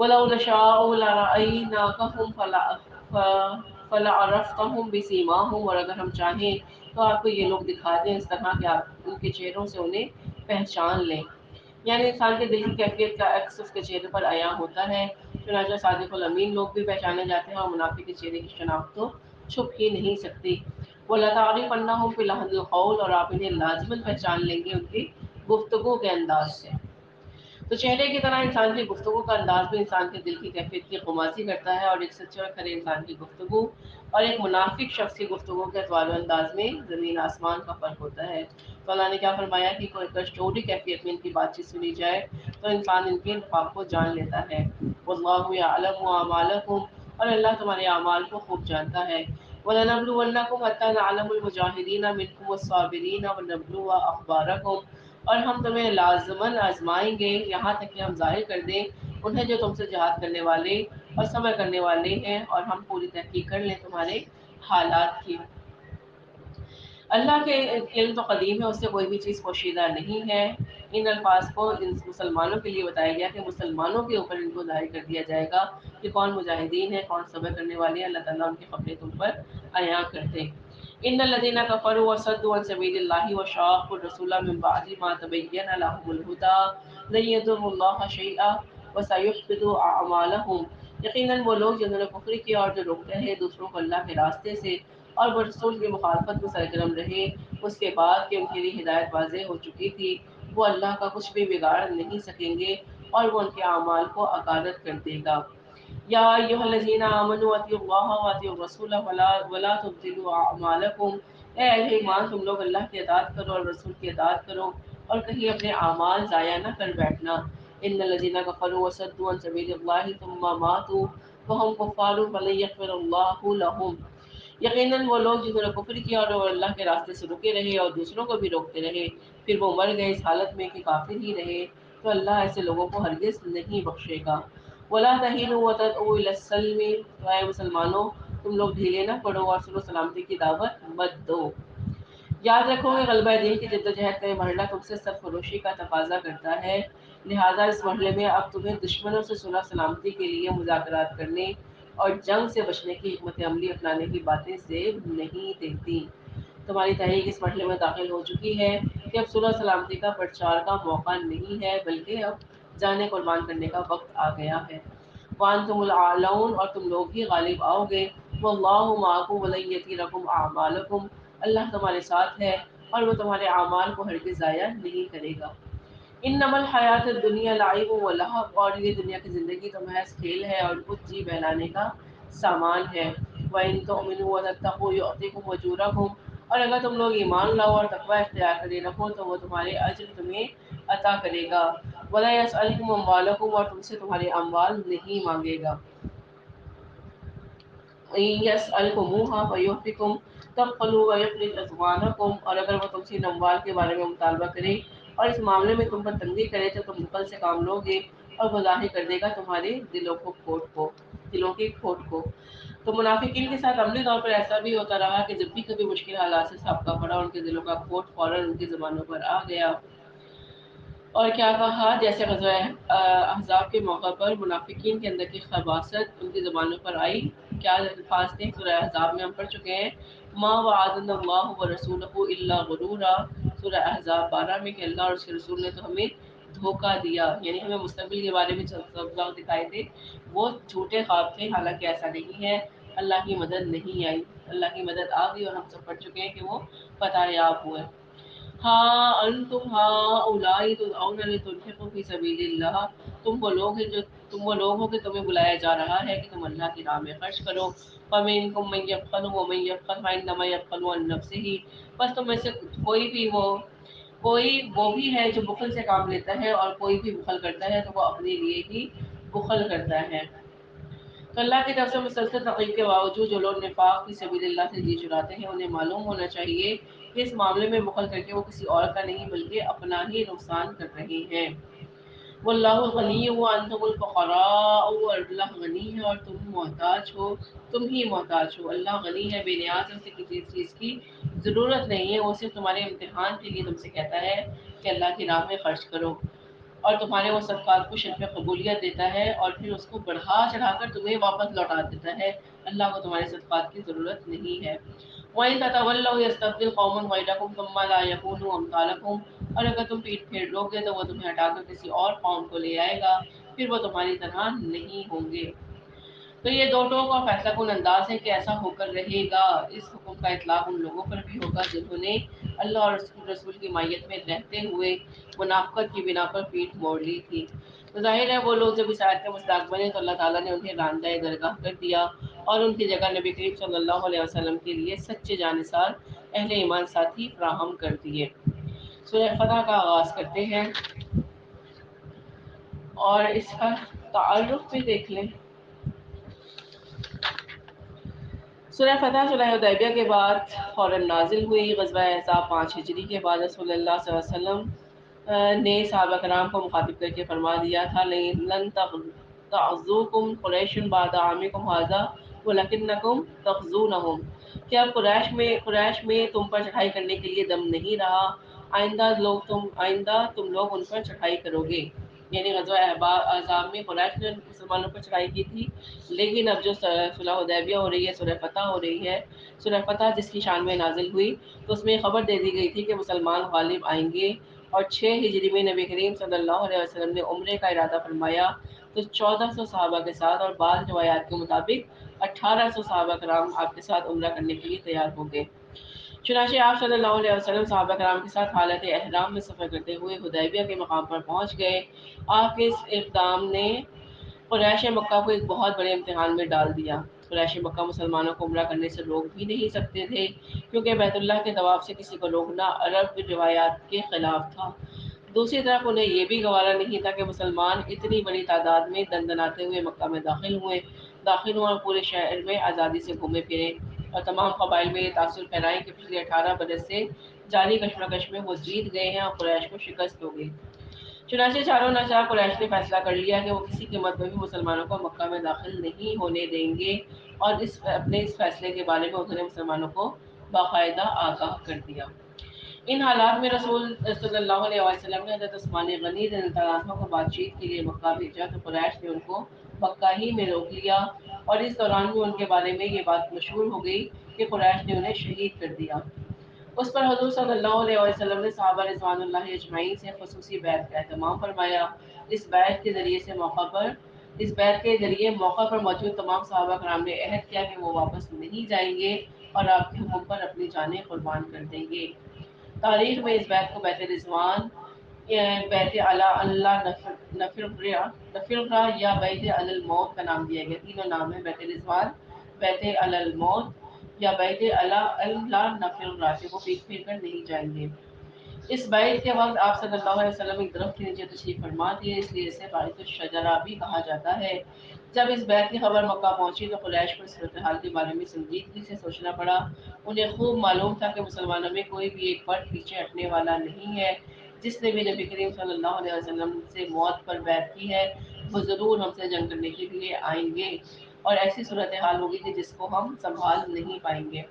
[SPEAKER 1] وَلَوْ نَشَاءُ لَرَأَيْنَاكَهُمْ فَلَعَرَفْتَهُمْ بِسِیمَاهُمْ، اور اگر ہم چاہیں تو آپ کو یہ لوگ دکھا دیں اس طرح کہ آپ ان کے چہروں سے انہیں پہچان لیں۔ یعنی انسان کے دل کی کیفیت کا عکس اس کے چہرے پر عیاں ہوتا ہے، چنانچہ صادق الامین لوگ بھی پہچانے جاتے ہیں اور منافق کے چہرے کی شناخت تو چھپ ہی نہیں سکتی۔ وَلَتَعْرِفَنَّهُمْ فِي لَحْنِ الْقَوْلِ، اور آپ انہیں لازماً پہچان لیں گے ان کی گفتگو کے انداز سے۔ تو چہرے کی طرح انسان کی گفتگو کا انداز بھی انسان کے دل کی کیفیت کی خمازی کرتا ہے، اور ایک سچے اور کھرے انسان کی گفتگو اور ایک منافق شخص کی گفتگو کے اطوار و انداز میں زمین آسمان کا فرق ہوتا ہے۔ تو اللہ نے کیا فرمایا کہ کوئی کشٹوری کیفیت میں ان کی بات چیت سنی جائے تو انسان ان کے نفاق کو جان لیتا ہے۔ واللہ یعلم اعمالکم، اور اللہ تمہارے اعمال کو خوب جانتا ہے۔ وَلَنَبْلُوَنَّكُمْ حَتَّى نَعْلَمَ الْمُجَاهِدِينَ مِنْكُمْ وَالصَّابِرِينَ وَنَبْلُوَ أَخْبَارَكُمْ، اور ہم تمہیں لازماً آزمائیں گے یہاں تک کہ ہم ظاہر کر دیں انہیں جو تم سے جہاد کرنے والے اور صبر کرنے والے ہیں، اور ہم پوری تحقیق کر لیں تمہارے حالات کی۔ اللہ کے علم تو قدیم ہے، اس سے کوئی بھی چیز پوشیدہ نہیں ہے۔ ان الفاظ کو ان مسلمانوں کے لیے بتایا گیا کہ مسلمانوں کے اوپر ان کو ظاہر کر دیا جائے گا کہ کون مجاہدین ہیں، کون صبر کرنے والے ہیں۔ اللہ تعالیٰ ان کی خبریں تم پر عیاں کرتے ہیں۔ ان الذين كفروا وصدوا عن سبيل الله وشاقوا الرسول من بعد ما تبين لهم الهدى لن يضروا الله شيئا وسيحبط اعمالهم، یقیناً وہ لوگ جنہوں نے کفر کیا اور جو روکتے ہیں دوسروں کو اللہ کے راستے سے اور وہ رسول کی مخالفت میں سرگرم رہے اس کے بعد کہ ان کے لیے ہدایت واضح ہو چکی تھی، وہ اللہ کا کچھ بھی بگاڑ نہیں سکیں گے اور وہ ان کے اعمال کو اکادت کر دے گا۔ یا ایھا الذین آمنوا اطیعوا اللہ واطیعوا الرسول ولا تبطلوا اعمالکم، اے اہل ایمان تم لوگ اللہ کی اطاعت کرو اور رسول کی اطاعت کرو اور کہیں اپنے اعمال ضائع نہ کر بیٹھنا۔ ان الذین کفروا وصدوا عن سبیل اللہ ثم ماتوا وهم کفار فلن یغفر اللہ لهم، یقیناً وہ لوگ جنہوں نے کفر کیا اور وہ اللہ کے راستے سے رکے رہے اور دوسروں کو بھی روکتے رہے پھر وہ مر گئے اس حالت میں کہ کافر ہی رہے تو اللہ ایسے لوگوں کو ہرگز نہیں بخشے گا۔ وَلَا تَهِنُوا وَتَدْعُوا إِلَى السَّلْمِ، اے مسلمانوں تم لوگ ڈھیلے نہ پڑو اور صلح و سلامتی کی دعوت مت دو۔ یاد رکھو کہ غلبہ دین کی جدوجہد کا یہ مرحلہ تم سے سب فروشی کا تقاضا کرتا ہے، لہٰذا اس مرحلے میں اب تمہیں دشمنوں سے صلح سلامتی کے لیے مذاکرات کرنے اور جنگ سے بچنے کی حکمت عملی اپنانے کی باتیں زیب نہیں دیتی۔ تمہاری تحریک اس مرحلے میں داخل ہو چکی ہے کہ اب صلح سلامتی کا پرچار کا موقع نہیں ہے بلکہ اب جانیں قربان کرنے کا وقت آ گیا ہے۔ وَأَنْتُمُ الْأَعْلَوْنَ، اور تم لوگ ہی غالب آؤ گے۔ وَاللَّهُ مَعَكُمْ وَلَن يَتِرَكُمْ أَعْمَالَكُمْ، اللہ تمہارے ساتھ ہے اور وہ تمہارے اعمال کو ہرگز ضائع نہیں کرے گا۔ انما الحیات الدنیا لعب و لہو، اور یہ دنیا کی زندگی تو محض کھیل ہے اور کچھ جی بہلانے کا سامان ہے۔ وَإِن تُؤْمِنُوا وَتَتَّقُوا يُؤْتِكُمْ أُجُورَكُمْ، اور اگر تم لوگ ایمان لاؤ اور تقوی اختیار کرے رکھو تو وہ تمہارے اجر تمہیں عطا کرے گا۔ وَلَا يَسْأَلْكُمْ أَمْوَالَكُمْ، اور تم سے تمہارے اموال نہیں مانگے گا۔ إِن يَسْأَلْكُمُوهَا فَيُحْفِكُمْ تَبْخَلُوا وَيُخْرِجْ أَضْغَانَكُمْ، اور اگر وہ تم سے ان اموال کے بارے میں مطالبہ کرے اور اس معاملے میں تم پر تنگی کرے تو تم بخل سے کام لو گے اور وہ ظاہر کر دے گا تمہارے دلوں کی کھوٹ کو۔ تو منافقین کے ساتھ عملی طور پر ایسا بھی ہوتا رہا کہ جب بھی کبھی مشکل حالات سے سابقہ پڑا ان کے دلوں کا کھوٹ فوراً ان کی زبانوں پر آ گیا۔ اور کیا کہا، جیسے غزوہ احزاب کے موقع پر منافقین کے اندر کی خباثت ان کی زبانوں پر آئی۔ کیا الفاظ تھے؟ سورہ احزاب میں ہم پڑھ چکے ہیں، ما وعدنا اللہ ورسولہ الا غرورا، سورہ احزاب 12 میں، کہ اللہ اور اس کے رسول نے تو ہمیں دھوکہ دیا، یعنی ہمیں مستقبل کے بارے میں سبق دکھائے تھے، وہ جھوٹے خواب تھے، حالانکہ ایسا نہیں ہے۔ اللہ کی مدد نہیں آئی، اللہ کی مدد آ گئی اور ہم سب پڑھ چکے ہیں کہ وہ فتح یاب ہوئے۔ ہاں انتم ہؤلاء تدعون لتنفقوا فی سبیل اللہ، تم وہ لوگ ہو کہ تمہیں بلایا جا رہا ہے کہ تم اللہ کی راہ میں خرچ کرو۔ فمنکم من یبخل ومن یبخل فانما یبخل عن نفسہ، بس تم میں سے کوئی وہ بھی ہے جو بخل سے کام لیتا ہے اور کوئی بھی بخل کرتا ہے تو وہ اپنے لیے ہی بخل کرتا ہے۔ تو اللہ کی طرف سے مسلسل تقریب کے باوجود جو لوگ نفاق فی سبیل اللہ سے جی چراتے ہیں انہیں معلوم ہونا چاہیے کہ اس معاملے میں بخل کر کے وہ کسی اور کا نہیں بلکہ اپنا ہی نقصان کر رہے ہیں۔ واللہ الغنی وانتم الفقراء، اور اللہ غنی ہے اور تم ہی محتاج ہو۔ اللہ غنی ہے، بے نیاز ہے، اسے کسی چیز کی ضرورت نہیں ہے، وہ صرف تمہارے امتحان کے لیے تم سے کہتا ہے کہ اللہ کی راہ میں خرچ کرو۔ اور تمہارے وہ صدقات کو شرف قبولیت دیتا ہے اور پھر اس کو بڑھا چڑھا کر تمہیں واپس لوٹا دیتا ہے۔ اللہ کو تمہارے صدقات کی ضرورت نہیں ہے۔ وَإِن تَتَوَلَّوْا يَسْتَبْدِلْ قَوْمًا غَيْرَكُمْ ثُمَّ لَا يَكُونُوا أَمْثَالَكُمْ، اور اگر تم پیٹ پھیر لو گے تو وہ تمہیں ہٹا کر کسی اور قوم کو لے آئے گا، پھر وہ تمہاری طرح نہیں ہوں گے۔ تو یہ دو ٹوک اور فیصلہ کن انداز ہے کہ ایسا ہو کر رہے گا۔ اس حکم کا اطلاق ان لوگوں پر بھی ہوگا جنہوں نے اللہ اور رسول کی مائیت میں رہتے ہوئے منافقت کی بنا پر پیٹھ موڑ لی تھی۔ تو ظاہر ہے وہ لوگ جب اس آیت کا مصداق بنے تو اللہ تعالیٰ نے انہیں راندہ درگاہ کر دیا اور ان کی جگہ نبی کریم صلی اللہ علیہ وسلم کے لیے سچے جانثار اہل ایمان ساتھی فراہم کر دیے۔ سورہ فتح کا آغاز کرتے ہیں اور اس کا تعارف بھی دیکھ لیں۔ سورہ فتح صلح حدیبیہ کے بعد فوراً نازل ہوئی۔ غزوہ احزاب 5 ہجری کے بعد رسول اللہ صلی اللہ علیہ وسلم نے صحابہ کرام کو مخاطب کر کے فرما دیا تھا لن تعزوکم قریش بعد عامکم ھذا ولکنکم تغزونہم، کہ اب قریش میں تم پر چڑھائی کرنے کے لیے دم نہیں رہا، آئندہ تم لوگ ان پر چڑھائی کرو گے۔ یعنی غزوہ احزاب میں قریش نے مسلمانوں پر چڑھائی کی تھی، لیکن اب جو صلح حدیبیہ ہو رہی ہے، سورہ فتح ہو رہی ہے، سورہ فتح جس کی شان میں نازل ہوئی تو اس میں خبر دے دی گئی تھی کہ مسلمان غالب آئیں گے، اور 6 ہجری میں نبی کریم صلی اللہ علیہ وسلم نے عمرے کا ارادہ فرمایا تو 1400 صحابہ کے ساتھ اور بعض روایات کے مطابق 1800 صحابہ کرام آپ کے ساتھ عمرہ کرنے کے لیے تیار ہو گئے۔ چنانچہ آپ صلی اللہ علیہ وسلم صحابہ کرام کے ساتھ حالت احرام میں سفر کرتے ہوئے حدیبیہ کے مقام پر پہنچ گئے۔ آپ کے اس اقدام نے قریش مکہ کو ایک بہت بڑے امتحان میں ڈال دیا۔ قریش مکہ مسلمانوں کو عمرہ کرنے سے روک بھی نہیں سکتے تھے، کیونکہ بیت اللہ کے طواف سے کسی کو روکنا عرب روایات کے خلاف تھا۔ دوسری طرف انہیں یہ بھی گوارا نہیں تھا کہ مسلمان اتنی بڑی تعداد میں دندناتے ہوئے مکہ میں داخل ہوئے اور پورے شہر میں آزادی سے گھومے پھرے اور تمام قبائل میں یہ تاثر پھیلائیں کہ پچھلے 18 برس سے جاری کشمکش میں وہ جیت گئے ہیں اور قریش کو شکست ہو گئی۔ چنانچہ چاروں ناچار قریش نے فیصلہ کر لیا کہ وہ کسی قیمت پر بھی مسلمانوں کو مکہ میں داخل نہیں ہونے دیں گے، اور اپنے اس فیصلے کے بارے میں انہوں نے مسلمانوں کو باقاعدہ آگاہ کر دیا۔ ان حالات میں رسول صلی اللہ علیہ وسلم نے حضرت عثمان غنی رضی اللہ عنہ کو بات چیت کے لیے مکہ بھیجا تو قریش نے ان کو مکہ ہی میں روک لیا، اور اس دوران بھی ان کے بارے میں یہ بات مشہور ہو گئی کہ قریش نے انہیں شہید کر دیا۔ اس پر حضور صلی اللہ علیہ وسلم نے صحابہ رضوان اللہ اجمعین سے خصوصی بیعت کا اہتمام فرمایا۔ اس بیعت کے ذریعے موقع پر موجود تمام صحابہ کرام نے عہد کیا کہ وہ واپس نہیں جائیں گے اور آپ کے حکم پر اپنی جانیں قربان کر دیں گے۔ تاریخ میں اس بیعت کو بیعت رضوان، بیعت علی اللہ نفرغ یا بیعت علی الموت کا نام دیا گیا۔ تینوں نام ہیں، بیعت رضوان، بیعت علی الموت یا بیعت علی اللہ نفرغ، کہ وہ پیٹ پھیر کر نہیں جائیں گے۔ اس بیعت کے وقت آپ صلی اللہ علیہ وسلم ایک درخت کے نیچے تشریف فرما تھے، اس لیے اسے بیعت الشجرہ بھی کہا جاتا ہے۔ جب اس بیعت کی خبر مکہ پہنچی تو قریش کو اس صورتحال کے بارے میں سنجیدگی سے سوچنا پڑا۔ انہیں خوب معلوم تھا کہ مسلمانوں میں کوئی بھی ایک فرد پیچھے ہٹنے والا نہیں ہے۔ جس نے بھی نبی کریم صلی اللہ علیہ وسلم سے موت پر بیعت کی ہے وہ ضرور ہم سے جنگ کرنے کے لیے آئیں گے، اور ایسی صورتحال ہوگی کہ جس کو ہم سنبھال نہیں پائیں گے۔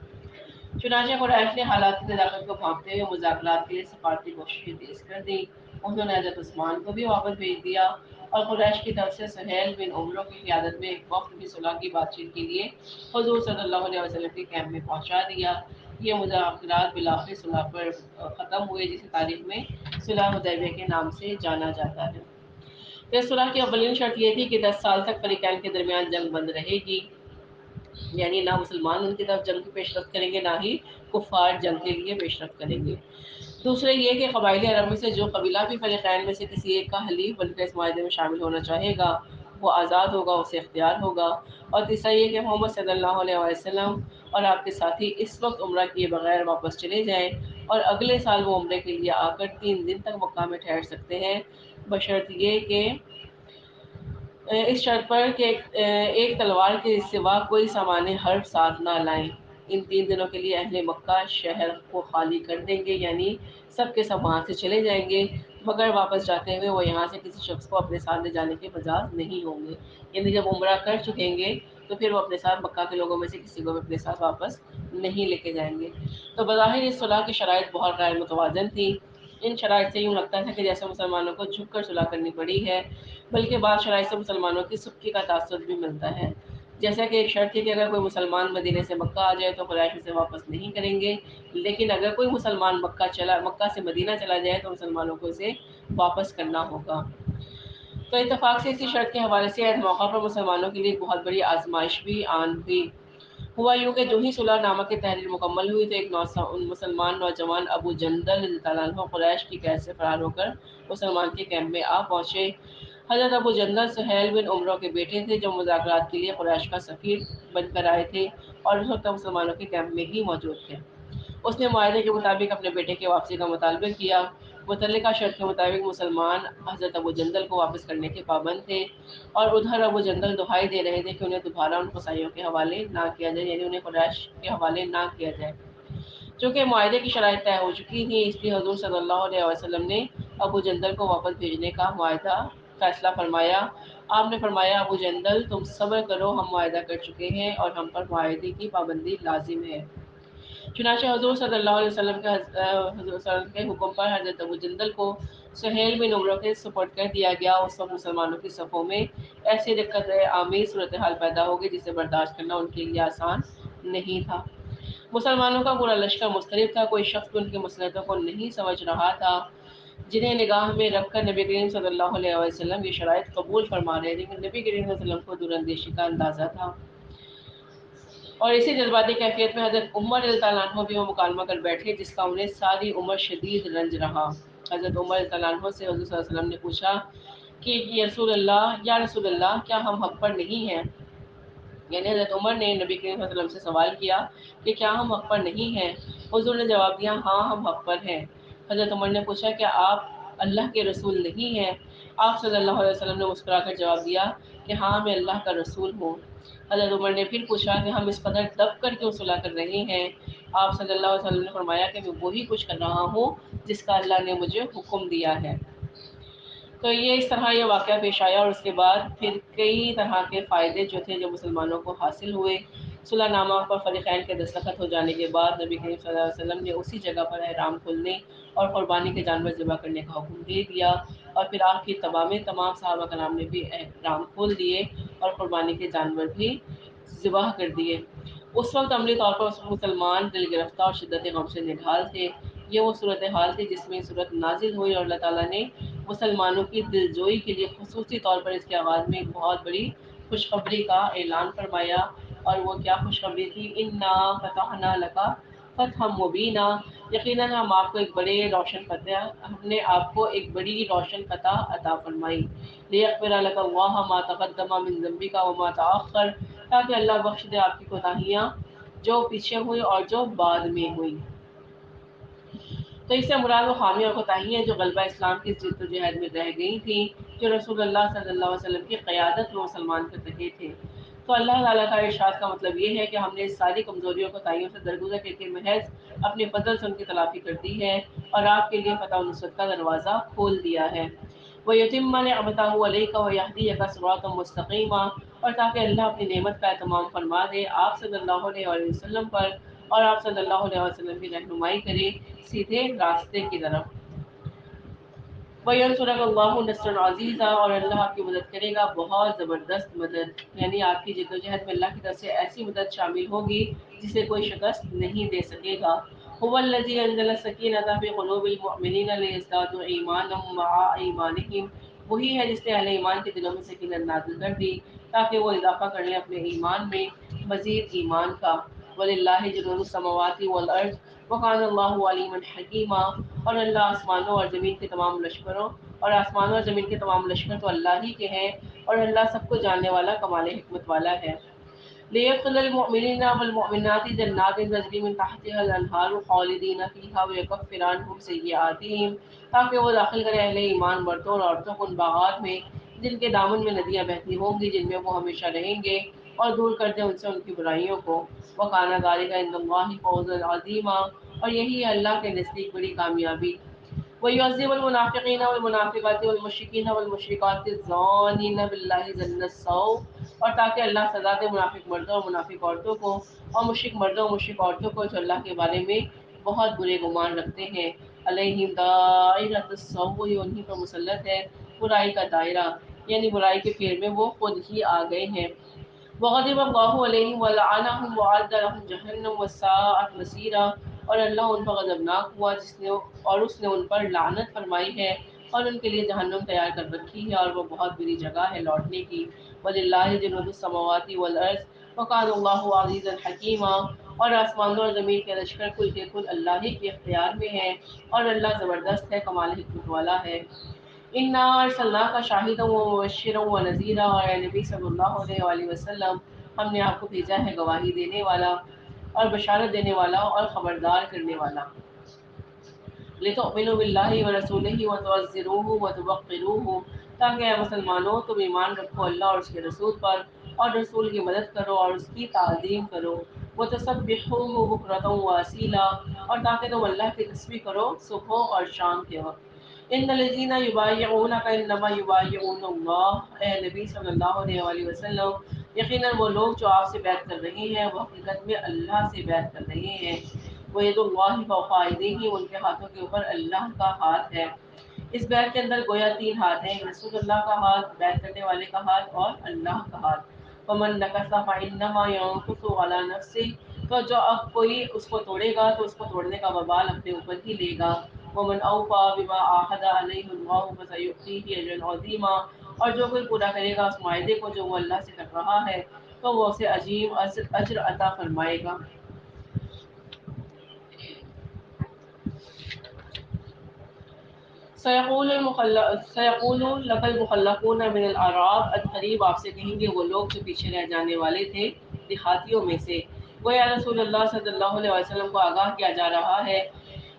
[SPEAKER 1] چنانچہ قریش نے حالات کی نزاکت کو بھانپتے ہوئے مذاکرات کے لیے سفارتی کوششیں تیز کر دی۔ انہوں نے حضرت عثمان کو بھی واپس بھیج دیا اور قریش کی طرف سے سہیل بن عمرو کی قیادت میں ایک وفد بھی صلح کی بات چیت کے لیے حضور صلی اللہ علیہ وسلم کے کیمپ میں پہنچا دیا۔ یہ مذاکرات بالآخر صلح پر ختم ہوئے، جسے تاریخ میں صلح حدیبیہ کے نام سے جانا جاتا ہے۔ اس صلح کی اولین شرط یہ تھی کہ 10 سال تک فریقین کے درمیان جنگ بند رہے گی، یعنی نہ مسلمان ان کی طرف جنگ کی پیشرفت کریں گے نہ ہی کفار جنگ کے لیے پیشرفت کریں گے۔ دوسرے یہ کہ قبائلی عرب میں سے جو قبیلہ بھی فریقین میں سے کسی ایک کا حلیف بن کر اس معاہدے میں شامل ہونا چاہے گا وہ آزاد ہوگا، اسے اختیار ہوگا۔ اور تیسرا یہ کہ محمد صلی اللہ علیہ وسلم اور آپ کے ساتھی اس وقت عمرہ کیے بغیر واپس چلے جائیں اور اگلے سال وہ عمرے کے لیے آ کر 3 دن تک مکہ میں ٹھہر سکتے ہیں، بشرط یہ کہ اس شرط پر کہ ایک تلوار کے سوا کوئی سامان حرب ساتھ نہ لائیں۔ ان 3 دنوں کے لیے اہل مکہ شہر کو خالی کر دیں گے، یعنی سب کے سب وہاں سے چلے جائیں گے، مگر واپس جاتے ہوئے وہ یہاں سے کسی شخص کو اپنے ساتھ لے جانے کے مجاز نہیں ہوں گے۔ یعنی جب عمرہ کر چکیں گے تو پھر وہ اپنے ساتھ مکہ کے لوگوں میں سے کسی کو بھی اپنے ساتھ واپس نہیں لے کے جائیں گے۔ تو بظاہر اس صلح کی شرائط بہت غیر متوازن تھی۔ ان شرائط سے یوں لگتا تھا کہ جیسے مسلمانوں کو جھک کر صلح کرنی پڑی ہے، بلکہ بعض شرائط سے مسلمانوں کی سبکی کا تاثر بھی ملتا ہے، جیسا کہ ایک شرط ہے کہ اگر کوئی مسلمان مدینے سے مکہ آ جائے تو قریش اسے واپس نہیں کریں گے، لیکن اگر کوئی مسلمان مکہ سے مدینہ چلا جائے تو مسلمانوں کو اسے واپس کرنا ہوگا۔ تو اتفاق سے اسی شرط کے حوالے سے اس موقع پر مسلمانوں کے لیے بہت بڑی آزمائش بھی آن ہوئی۔ ہوا یوں کہ جو ہی صلح نامہ کی تحریر مکمل ہوئی تو ایک مسلمان نوجوان ابو جندل رضی اللہ عنہ قریش کی قید سے فرار ہو کر مسلمان کے کیمپ میں آ پہنچے۔ حضرت ابو جندل سہیل بن عمرو کے بیٹے تھے جو مذاکرات کے لیے قریش کا سفیر بن کر آئے تھے اور اس وقت مسلمانوں کے کیمپ میں ہی موجود تھے۔ اس نے معاہدے کے مطابق اپنے بیٹے کی واپسی کا مطالبہ کیا۔ متعلقہ شرط کے مطابق مسلمان حضرت ابو جندل کو واپس کرنے کے پابند تھے اور ادھر ابو جندل دہائی دے رہے تھے کہ انہیں دوبارہ ان قصائیوں کے حوالے نہ کیا جائے، یعنی انہیں قریش کے حوالے نہ کیا جائے۔ چونکہ معاہدے کی شرائط طے ہو چکی تھی، اس لیے حضور صلی اللہ علیہ وسلم نے ابو جندل کو واپس بھیجنے کا معاہدہ فیصلہ فرمایا۔ آپ نے فرمایا ابو جندل تم صبر کرو، ہم معاہدہ کر چکے ہیں اور ہم پر معاہدے کی پابندی لازم ہے۔ چنانچہ حضور صلی اللہ علیہ وسلم کے حکم پر حضرت ابو جندل کو سہیل بن عمرو کے سپرد کر دیا گیا۔ اس وقت مسلمانوں کی صفوں میں ایسی دقت آمیز صورتحال پیدا ہو گئی جسے برداشت کرنا ان کے لیے آسان نہیں تھا۔ مسلمانوں کا پورا لشکر مضطرب تھا، کوئی شخص ان کی مصلحتوں کو نہیں سمجھ رہا تھا، جنہیں نگاہ میں رکھ کر نبی کریم صلی اللہ علیہ وسلم یہ شرائط قبول فرما رہے تھے، لیکن نبی کریم صلی اللہ علیہ وسلم کو دور اندیشی کا اندازہ تھا، اور اسی جذباتی کیفیت میں حضرت عمر رضی اللہ عنہ بھی وہ مکالمہ کر بیٹھے جس کا انہیں ساری عمر شدید رنج رہا۔ حضرت عمر رضی اللہ عنہ سے حضور صلی اللہ علیہ وسلم نے پوچھا کہ یا رسول اللہ کیا ہم حق پر نہیں ہیں؟ یعنی حضرت عمر نے نبی کریم صلی اللہ علیہ وسلم سے سوال کیا کہ کیا ہم حق پر نہیں ہیں؟ حضور نے جواب دیا ہاں ہم حق پر ہیں۔ حضرت عمر نے پوچھا کیا آپ اللہ کے رسول نہیں ہیں؟ آپ صلی اللہ علیہ وسلم نے مسکرا کر جواب دیا کہ ہاں میں اللہ کا رسول ہوں۔ حضرت عمر نے پھر پوچھا کہ ہم اس قدر دب کر کیوں صلح کر رہے ہیں؟ آپ صلی اللہ علیہ وسلم نے فرمایا کہ میں وہی کچھ کر رہا ہوں جس کا اللہ نے مجھے حکم دیا ہے۔ تو یہ اس طرح یہ واقعہ پیش آیا اور اس کے بعد پھر کئی طرح کے فائدے جو تھے جو مسلمانوں کو حاصل ہوئے۔ صلح نامہ پر فریقین کے دستخط ہو جانے کے بعد نبی کریم صلی اللہ علیہ وسلم نے اسی جگہ پر احرام کھولنے اور قربانی کے جانور ذبح کرنے کا حکم دے دیا، اور پھر آپ کی تمام صحابہ کرام نے بھی احرام کھول دیے اور قربانی کے جانور بھی ذبح کر دیے۔ اس وقت عملی طور پر مسلمان دل گرفتہ اور شدت غم سے نڈھال تھے۔ یہ وہ صورتحال تھی جس میں صورت نازل ہوئی اور اللہ تعالیٰ نے مسلمانوں کی دلجوئی کے لیے خصوصی طور پر اس کے آغاز میں ایک بہت بڑی خوشخبری کا اعلان فرمایا، اور وہ کیا خوشخبری تھی؟ انا فتحنا لک فتحا مبینا، یقیناً ہم آپ کو ایک بڑے روشن فتح ہم نے آپ کو ایک بڑی روشن فتح عطا فرمائی۔ لیغفر لک اللہ ما تقدم من ذنبک وما تأخر، تاکہ اللہ بخش دے آپ کی کوتاہیاں جو پیچھے ہوئی اور جو بعد میں ہوئی۔ تو اس سے مراد وہ خامیاں اور کوتاہیاں جو غلبہ اسلام کی جد و جہد میں رہ گئی تھیں، جو رسول اللہ صلی اللہ علیہ وسلم کی قیادت میں مسلمان کر رہے تھے۔ تو اللہ تعالیٰ کا ارشاد کا مطلب یہ ہے کہ ہم نے اس ساری کمزوریوں کوتاہیوں سے درگزر کر کے محض اپنے فضل سے ان کی تلافی کر دی ہے اور آپ کے لیے فتح و نصرت کا دروازہ کھول دیا ہے۔ وَيُتِمَّ نِعْمَتَهُ عَلَيْكَ وَيَهْدِيَكَ صِرَاطًا مُسْتَقِيمًا، اور تاکہ اللہ اپنی نعمت کا اہتمام فرما دے آپ صلی اللہ علیہ وسلم پر، اور آپ صلی اللہ علیہ وسلم کی رہنمائی کرے سیدھے راستے کی طرف۔ وَيَنْصُرَكَ اللَّهُ نَصْرًا عَزِيزًا، اور اللہ آپ کی مدد کرے گا بہت زبردست مدد، یعنی آپ کی جدوجہد میں اللہ کی طرف سے ایسی مدد شامل ہوگی جسے کوئی شکست نہیں دے سکے گا۔ هُوَ الَّذِي أَنزَلَ السَّكِينَةَ فِي قُلُوبِ الْمُؤْمِنِينَ لِيَزْدَادُوا إِيمَانًا مَعَ إِيمَانِهِمْ، وہی ہے جس نے اہل ایمان کے دلوں میں سکینت نازل کر دی تاکہ وہ اضافہ کر لیں اپنے ایمان میں مزید ایمان کا۔ وَلِلَّهِ جُنُودُ السَّمَاوَاتِ وَالْأَرْضِ وَكَانَ اللَّهُ عَلِيمًا حَكِيمًا، اور اللہ آسمانوں اور زمین کے تمام لشکروں اور آسمانوں اور زمین کے تمام لشکر تو اللہ ہی کے ہیں، اور اللہ سب کو جاننے والا کمال حکمت والا ہے۔ لِيَدْخِلَ الْمُؤْمِنِينَ وَالْمُؤْمِنَاتِ جَنَّاتٍ تَجْرِي مِن تَحْتِهَا الْأَنْهَارُ خَالِدِينَ فِيهَا وَيُكَفِّرَ عَنْهُمْ سَيِّئَاتِهِمْ، تاکہ وہ داخل کرے اہل ایمان مردوں اور عورتوں کو ان باغات میں جن کے دامن میں ندیاں بہتی ہوں گی، جن میں وہ ہمیشہ رہیں گے، اور دور کر دیں ان سے ان کی برائیوں کو۔ وَكَانَ ذَلِكَ عِندَ اللَّهِ فَوْزًا عَظِيمًا، اور یہی ہے اللہ کے نزدیک بڑی کامیابی۔ وَيُعَذِّبُ الْمُنَافِقِينَ وَالْمُنَافِقَاتِ وَالْمُشْرِكِينَ وَالْمُشْرِكَاتِ الظَّانِّينَ بِاللَّهِ ظَنَّ السَّوْءِ، اور تاکہ اللہ سزا دے منافق مردوں اور منافق عورتوں کو، اور مشرک مردوں اور مشرک عورتوں کو جو اللہ کے بارے میں بہت برے گمان رکھتے ہیں۔ علیہم دائرۃ السوء، انہیں پر مسلط ہے برائی کا دائرہ، یعنی برائی کے پھیر میں وہ خود ہی آ گئے ہیں۔ وغضب اللہ علیہم ولعنہم وأعد لهم جہنم وساءت مصیرا، اور اللہ ان پر غضبناک ہوا اس نے ان پر لعنت فرمائی ہے اور ان کے لیے جہنم تیار کر رکھی ہے اور وہ بہت بری جگہ ہے لوٹنے کی۔ وَلِلَّهِ جُنُودُ السَّمَاوَاتِ وَالْأَرْضِ وَكَانَ اللَّهُ عَزِيزًا حَكِيمًا، اور آسمانوں اور زمین کے لشکر کل کے کل اللہ ہی کے اختیار میں ہے اور اللہ زبردست ہے، کمال حکمت والا ہے۔ انا ارسلناک شاہدا ومبشرا ونذیرا، اور اے نبی صلی اللہ علیہ وآلہ وسلم ہم نے آپ کو بھیجا ہے گواہی دینے والا اور بشارت دینے والا اور خبردار کرنے والا، لتؤمنوا باللہ ورسولہ وتعزروہ وتوقروہ، تاکہ اے مسلمانوں تم ایمان رکھو اللہ اور اس کے رسول پر اور رسول کی مدد کرو اور اس کی تعظیم کرو، وتسبحوہ بکرۃ واصیلا، اور تاکہ تم اللہ کی تسبیح کرو صبح اور شام کے وقت۔ ان الذین یبایعونک انما یبایعون اللہ، اے نبی صلی اللہ علیہ وآلہ وسلم یقیناً وہ لوگ جو آپ سے بیعت کر رہے ہیں وہ حقیقت میں اللہ سے بیعت کر رہے ہیں۔ وَيَدُ اللَّهِ فَوْقَ أَيْدِيهِمْ، ان کے ہاتھوں کے اوپر اللہ کا ہاتھ ہے۔ اس بیعت کے اندر گویا تین ہاتھ ہیں، رسول اللہ کا ہاتھ، بیعت کرنے والے کا ہاتھ اور اللہ کا ہاتھ۔ فَمَن نَكَثَ فَإِنَّمَا يَنكُثُ عَلَى نَفْسِهِ، تو جو اب کوئی اس کو توڑے گا تو اس کو توڑنے کا وبال اپنے اوپر ہی لے گا۔ وَمَنْ أَوْفَىٰ بِمَا عَاهَدَ عَلَيْهِ اللَّهُ فَسَيُؤْتِيهِ أَجْرًا عَظِيمًا، اور جو کوئی پورا کرے گا اس معاہدے کو جو وہ اللہ سے کر رہا ہے تو وہ اسے عظیم اجر عطا فرمائے گا۔ سیقول لک المخلفون من الاعراب، عنقریب آپ سے کہیں گے وہ لوگ جو پیچھے رہ جانے والے تھے دیہاتیوں میں سے، وہ یا رسول اللہ صلی اللہ علیہ وسلم کو آگاہ کیا جا رہا ہے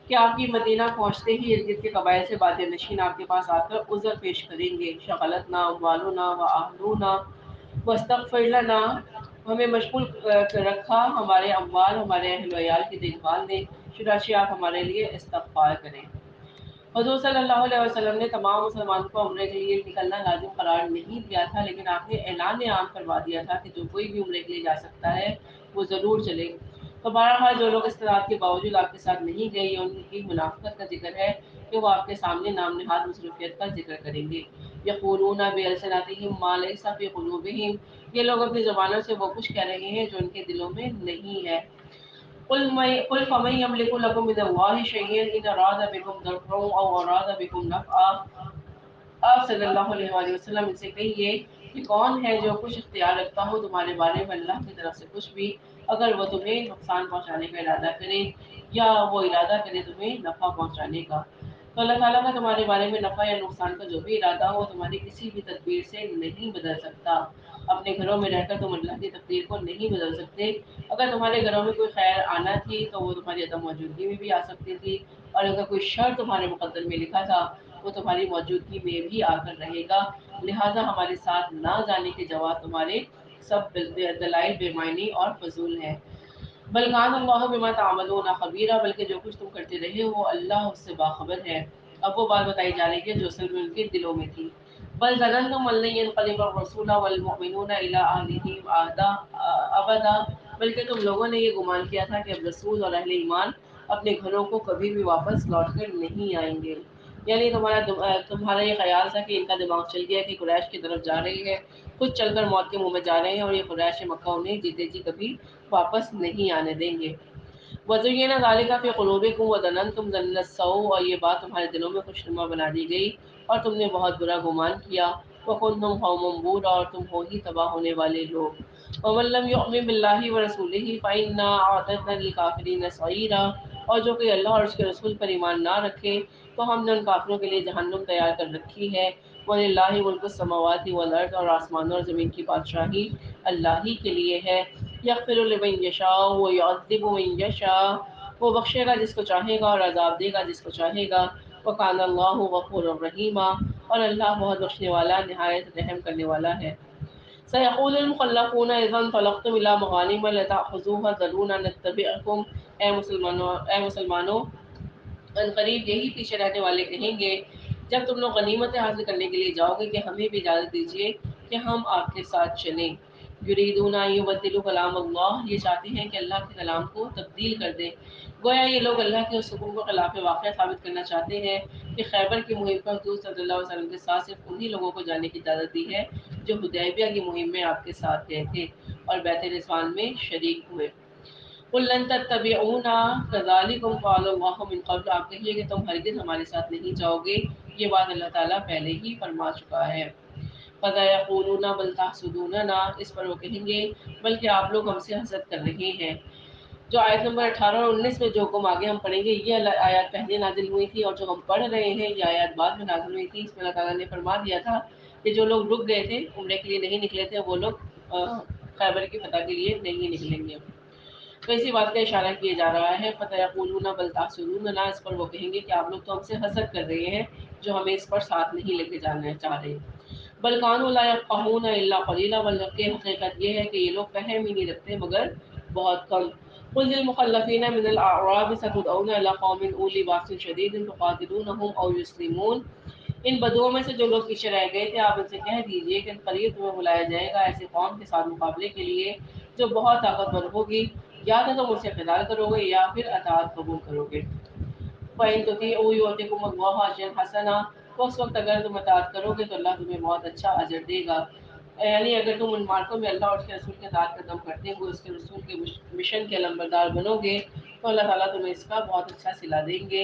[SPEAKER 1] کہ آپ کی مدینہ پہنچتے ہی ارد گرد کے قبائل سے باد نشین آپ کے پاس آ کر عذر پیش کریں گے۔ شغلتنا اموالنا واہلنا واستغفر لنا، ہمیں مشغول رکھا ہمارے اموال ہمارے اہل و عیال کی دیکھ بھال نے، چنانچہ آپ ہمارے لیے استغفار کریں۔ حضور صلی اللہ علیہ وسلم نے تمام مسلمانوں کو عمرے کے لیے نکلنا لازم قرار نہیں دیا تھا، لیکن آپ نے اعلان عام کروا دیا تھا کہ جو کوئی بھی عمرے کے لیے جا سکتا ہے وہ ضرور چلے۔ تو بہرحال جو لوگ استطاعت کے باوجود آپ کے ساتھ نہیں گئے، ان کی منافقت کا ذکر ہے کہ وہ آپ کے سامنے نام نہاد مصروفیت کا ذکر کریں گے۔ یقولون بألسنتهم ما ليس في قلوبهم، یہ لوگ اپنی زبانوں سے وہ کچھ کہہ رہے ہیں جو ان کے دلوں میں نہیں ہے۔ قل فمن يملك لكم من الله شيئا إن أراد بكم ضرا أو أراد بكم نفعا، آپ صلی اللہ علیہ وآلہ وسلم ان سے کہیے کہ کون ہے جو کچھ اختیار رکھتا ہو تمہارے بارے میں اللہ کی طرف سے کچھ بھی، اگر وہ تمہیں نقصان پہنچانے کا ارادہ کرے یا وہ ارادہ کرے تمہیں نفع پہنچانے کا۔ تو اللہ تعالیٰ کا تمہارے بارے میں نفع یا نقصان کا جو بھی ارادہ ہو تمہاری کسی بھی تدبیر سے نہیں بدل سکتا۔ اپنے گھروں میں رہ کر تم اللہ کی تقدیر کو نہیں بدل سکتے۔ اگر تمہارے گھروں میں کوئی خیر آنا تھی تو وہ تمہاری عدم موجودگی میں بھی آ سکتی تھی، اور اگر کوئی شر تمہارے مقدر میں لکھا تھا وہ تمہاری موجودگی میں بھی آ کر رہے گا، لہٰذا ہمارے ساتھ نہ جانے کے جواب تمہارے سب دلائل بے معنی اور فضول ہیں۔ بل کان اللہ بما تعملون خبیرا، بلکہ جو کچھ تم کرتے رہے ہو اللہ اس سے باخبر ہے۔ اب وہ بات بتائی جا رہی ہے جو اصل میں ان کے دلوں میں تھی۔ بل ظننتم ان لن ينقلب الرسول والمؤمنون الى اهلهم ابدا، بلکہ تم لوگوں نے یہ گمان کیا تھا کہ اب رسول اور اہل ایمان اپنے گھروں کو کبھی بھی واپس لوٹ کر نہیں آئیں گے۔ یعنی تمہارا یہ خیال تھا کہ ان کا دماغ چل گیا کہ قریش کی طرف جا رہی ہے، خود چل کر موت کے منہ میں جا رہے ہیں اور یہ قریش مکہ انہیں جیتے جی کبھی واپس نہیں آنے دیں گے۔ وزین ذالک فی قلوبکم وظننتم ظن السوء، اور یہ بات تمہارے دلوں میں خوشنما بنا دی گئی اور تم نے بہت برا گمان کیا۔ وکنتم قوما بورا، اور تم ہو ہی تباہ ہونے والے لوگ۔ ومن لم یؤمن باللہ ورسولہ فإنا اعتدنا للکافرین سعیرا، اور جو کوئی اللہ اور اس کے رسول پر ایمان نہ رکھے تو ہم نے ان کافروں کے لیے جہنم تیار کر رکھی ہے۔ وَلِلَّهِ مُلْكُ السَّمَاوَاتِ وَالْأَرْضِ، اور آسمانوں اور زمین کی بادشاہی اللہ ہی کے لیے ہے۔ یغفر لمن یشاء ویعذب من یشاء، وہ بخشے گا جس کو چاہے گا اور عذاب دے گا جس کو چاہے گا۔ وَكَانَ اللَّهُ غَفُورًا رَحِيمًا، اور اللہ بہت بخشنے والا نہایت رحم کرنے والا ہے۔ سيقول المخلفون اذا انطلقتم الى مغانم لتأخذوها ذرونا نتبعكم، اے مسلمانوں ان قریب یہی پیچھے رہنے والے کہیں گے جب تم لوگ غنیمتیں حاصل کرنے کے لیے جاؤ گے کہ ہمیں بھی اجازت دیجیے کہ ہم آپ کے ساتھ چلیں۔ یریدون ان یبدلوا کلام اللہ، یہ چاہتے ہیں کہ اللہ کے کلام کو تبدیل کر دیں۔ گویا یہ لوگ اللہ کے اس حکم کو خلاف واقعہ ثابت کرنا چاہتے ہیں کہ خیبر کی مہم پر حضور صلی اللہ علیہ وسلم کے ساتھ صرف انہی لوگوں کو جانے کی اجازت دی ہے جو حدیبیہ کی مہم میں آپ کے ساتھ گئے تھے اور بیت رضوان میں شریک ہوئے۔ قل لن تتبعونا كذلكم قال الله من قبل، آپ کہیے کہ تم ہرگز ہمارے ساتھ نہیں جاؤ گے، یہ بات اللہ تعالیٰ پہلے ہی فرما چکا ہے۔ فَسَيَقُولُونَ بَلْ تَحْسُدُونَنَا، اس پر وہ کہیں گے بلکہ آپ لوگ ہم سے حسد کر رہے ہیں۔ جو آیت نمبر 18 اور 19 میں جو حکم آگے ہم پڑھیں گے، یہ آیات پہلے نازل ہوئی تھی، اور جو ہم پڑھ رہے ہیں یہ آیات بعد میں نازل ہوئی تھی۔ اس میں اللہ تعالیٰ نے فرما دیا تھا کہ جو لوگ رک گئے تھے، عمرے کے لیے نہیں نکلے تھے، وہ لوگ خیبر کی فتح کے لیے نہیں نکلیں گے۔ تو اسی بات کا اشارہ کیا جا رہا ہے، فَسَيَقُولُونَ بَلْ تَحْسُدُونَنَا، اس پر وہ کہیں گے کہ آپ لوگ تو ہم سے حسد کر رہے ہیں جو ہمیں اس پر ساتھ نہیں لے کے جانا چاہ رہے۔ بل كانوا لا يفقهون الا قليلا، بلکہ حقیقت یہ ہے کہ یہ لوگ فہم ہی نہیں رکھتے مگر بہت کم۔ قل للمخلفین من الاعراب ستدعون الى قوم اولی باس شدید تقاتلونهم او یسلمون، ان بدوؤں میں سے جو لوگ پیچھے رہ گئے تھے آپ ان سے کہہ دیجئے کہ قریب تمہیں بلایا جائے گا ایسے قوم کے ساتھ مقابلے کے لیے جو بہت طاقتور ہوگی، یا تو تم ان سے قتال کرو گے یا پھر اطاعت قبول کرو گے۔ فَإِن تُطِيعُوا يُؤْتِكُمُ اللَّهُ أَجْرًا حَسَنًا، تو اس وقت اگر تم اطاعت کرو گے تو اللہ تمہیں بہت اچھا اجر دے گا۔ یعنی اگر تم ان مارکوں میں اللہ اور اس کے رسول کے اطاعت قدم کرتے ہوئے اس کے رسول کے مشن کے علمبردار بنو گے تو اللہ تعالیٰ تمہیں اس کا بہت اچھا صلہ دیں گے۔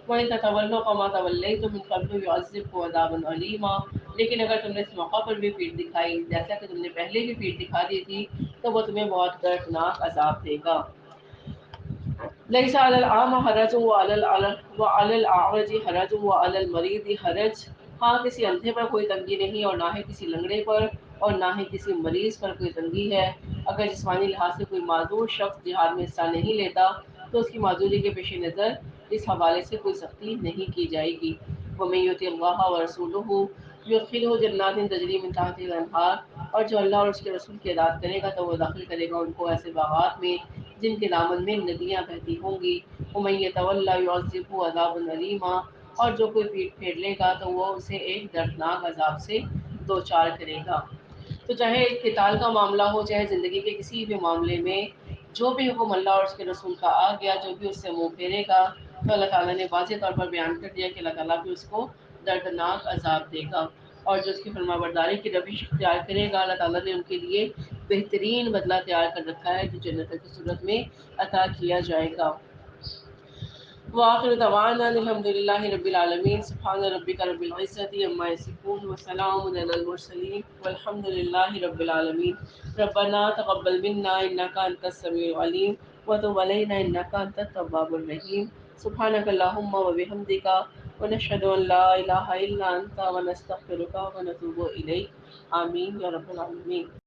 [SPEAKER 1] وَإِن تَتَوَلَّوْا كَمَا تَوَلَّيْتُم مِّن قَبْلُ يُعَذِّبْكُمْ عَذَابًا أَلِيمًا، لیکن اگر تم نے اس موقع پر بھی پیٹھ دکھائی جیسا کہ تم نے پہلے بھی پیٹھ دکھا دی تھی تو وہ تمہیں بہت دردناک عذاب دے گا۔ ليس على الأعمى حرج وعلى الأعرج حرج وعلى المريض حرج، ہاں کسی اندھے پر کوئی تنگی نہیں اور نہ ہی کسی لنگڑے پر اور نہ ہی کسی مریض پر کوئی تنگی ہے۔ اگر جسمانی لحاظ سے کوئی معذور شخص جہاد میں حصہ نہیں لیتا تو اس کی معذوری کے پیش نظر اس حوالے سے کوئی سختی نہیں کی جائے گی۔ وَمَن يُطِعِ اللَّهَ وَرَسُولَهُ يُدْخِلْهُ جَنَّاتٍ تَجْرِي مِن تَحْتِهَا الْأَنْهَارُ، اور جو اللہ اور اس کے رسول کی اطاعت کرے گا تو وہ داخل کرے گا ان کو ایسے باغات میں جن کے دامن میں ندیاں بہتی ہوں گی۔ وَمَن يَتَوَلَّ يُعَذِّبْهُ عَذَابًا أَلِيمًا، اور جو کوئی پیٹ پھیر لے گا تو وہ اسے ایک دردناک عذاب سے دوچار کرے گا۔ تو چاہے قتال کا معاملہ ہو چاہے زندگی کے کسی بھی معاملے میں، جو بھی حکم اللہ اور اس کے رسول کا آ گیا جو بھی اس سے منہ پھیرے گا تو اللہ تعالیٰ نے واضح طور پر بیان کر دیا کہ اللہ تعالیٰ بھی اس کو دردناک عذاب دے گا، اور جو اس کی فرما برداری کی روش اختیار کرے گا اللہ تعالیٰ نے ان کے لیے بہترین بدلہ تیار کر رکھا ہے جو جنت کی صورت میں عطا کیا جائے گا۔ وآخر دعوانا الحمد للہ رب العالمین، سبحان ربک رب العزت عما یصفون وسلام علی المرسلین والحمد للہ رب العالمین۔ ربنا تقبل منا انک انت السمیع العلیم وتب علینا انک انت التواب الرحیم۔ سبحانک اللہم وبحمدک ونشہد ان لا الہ الا انت ونستغفرک ونتوب الیک، آمین یا رب العالمین۔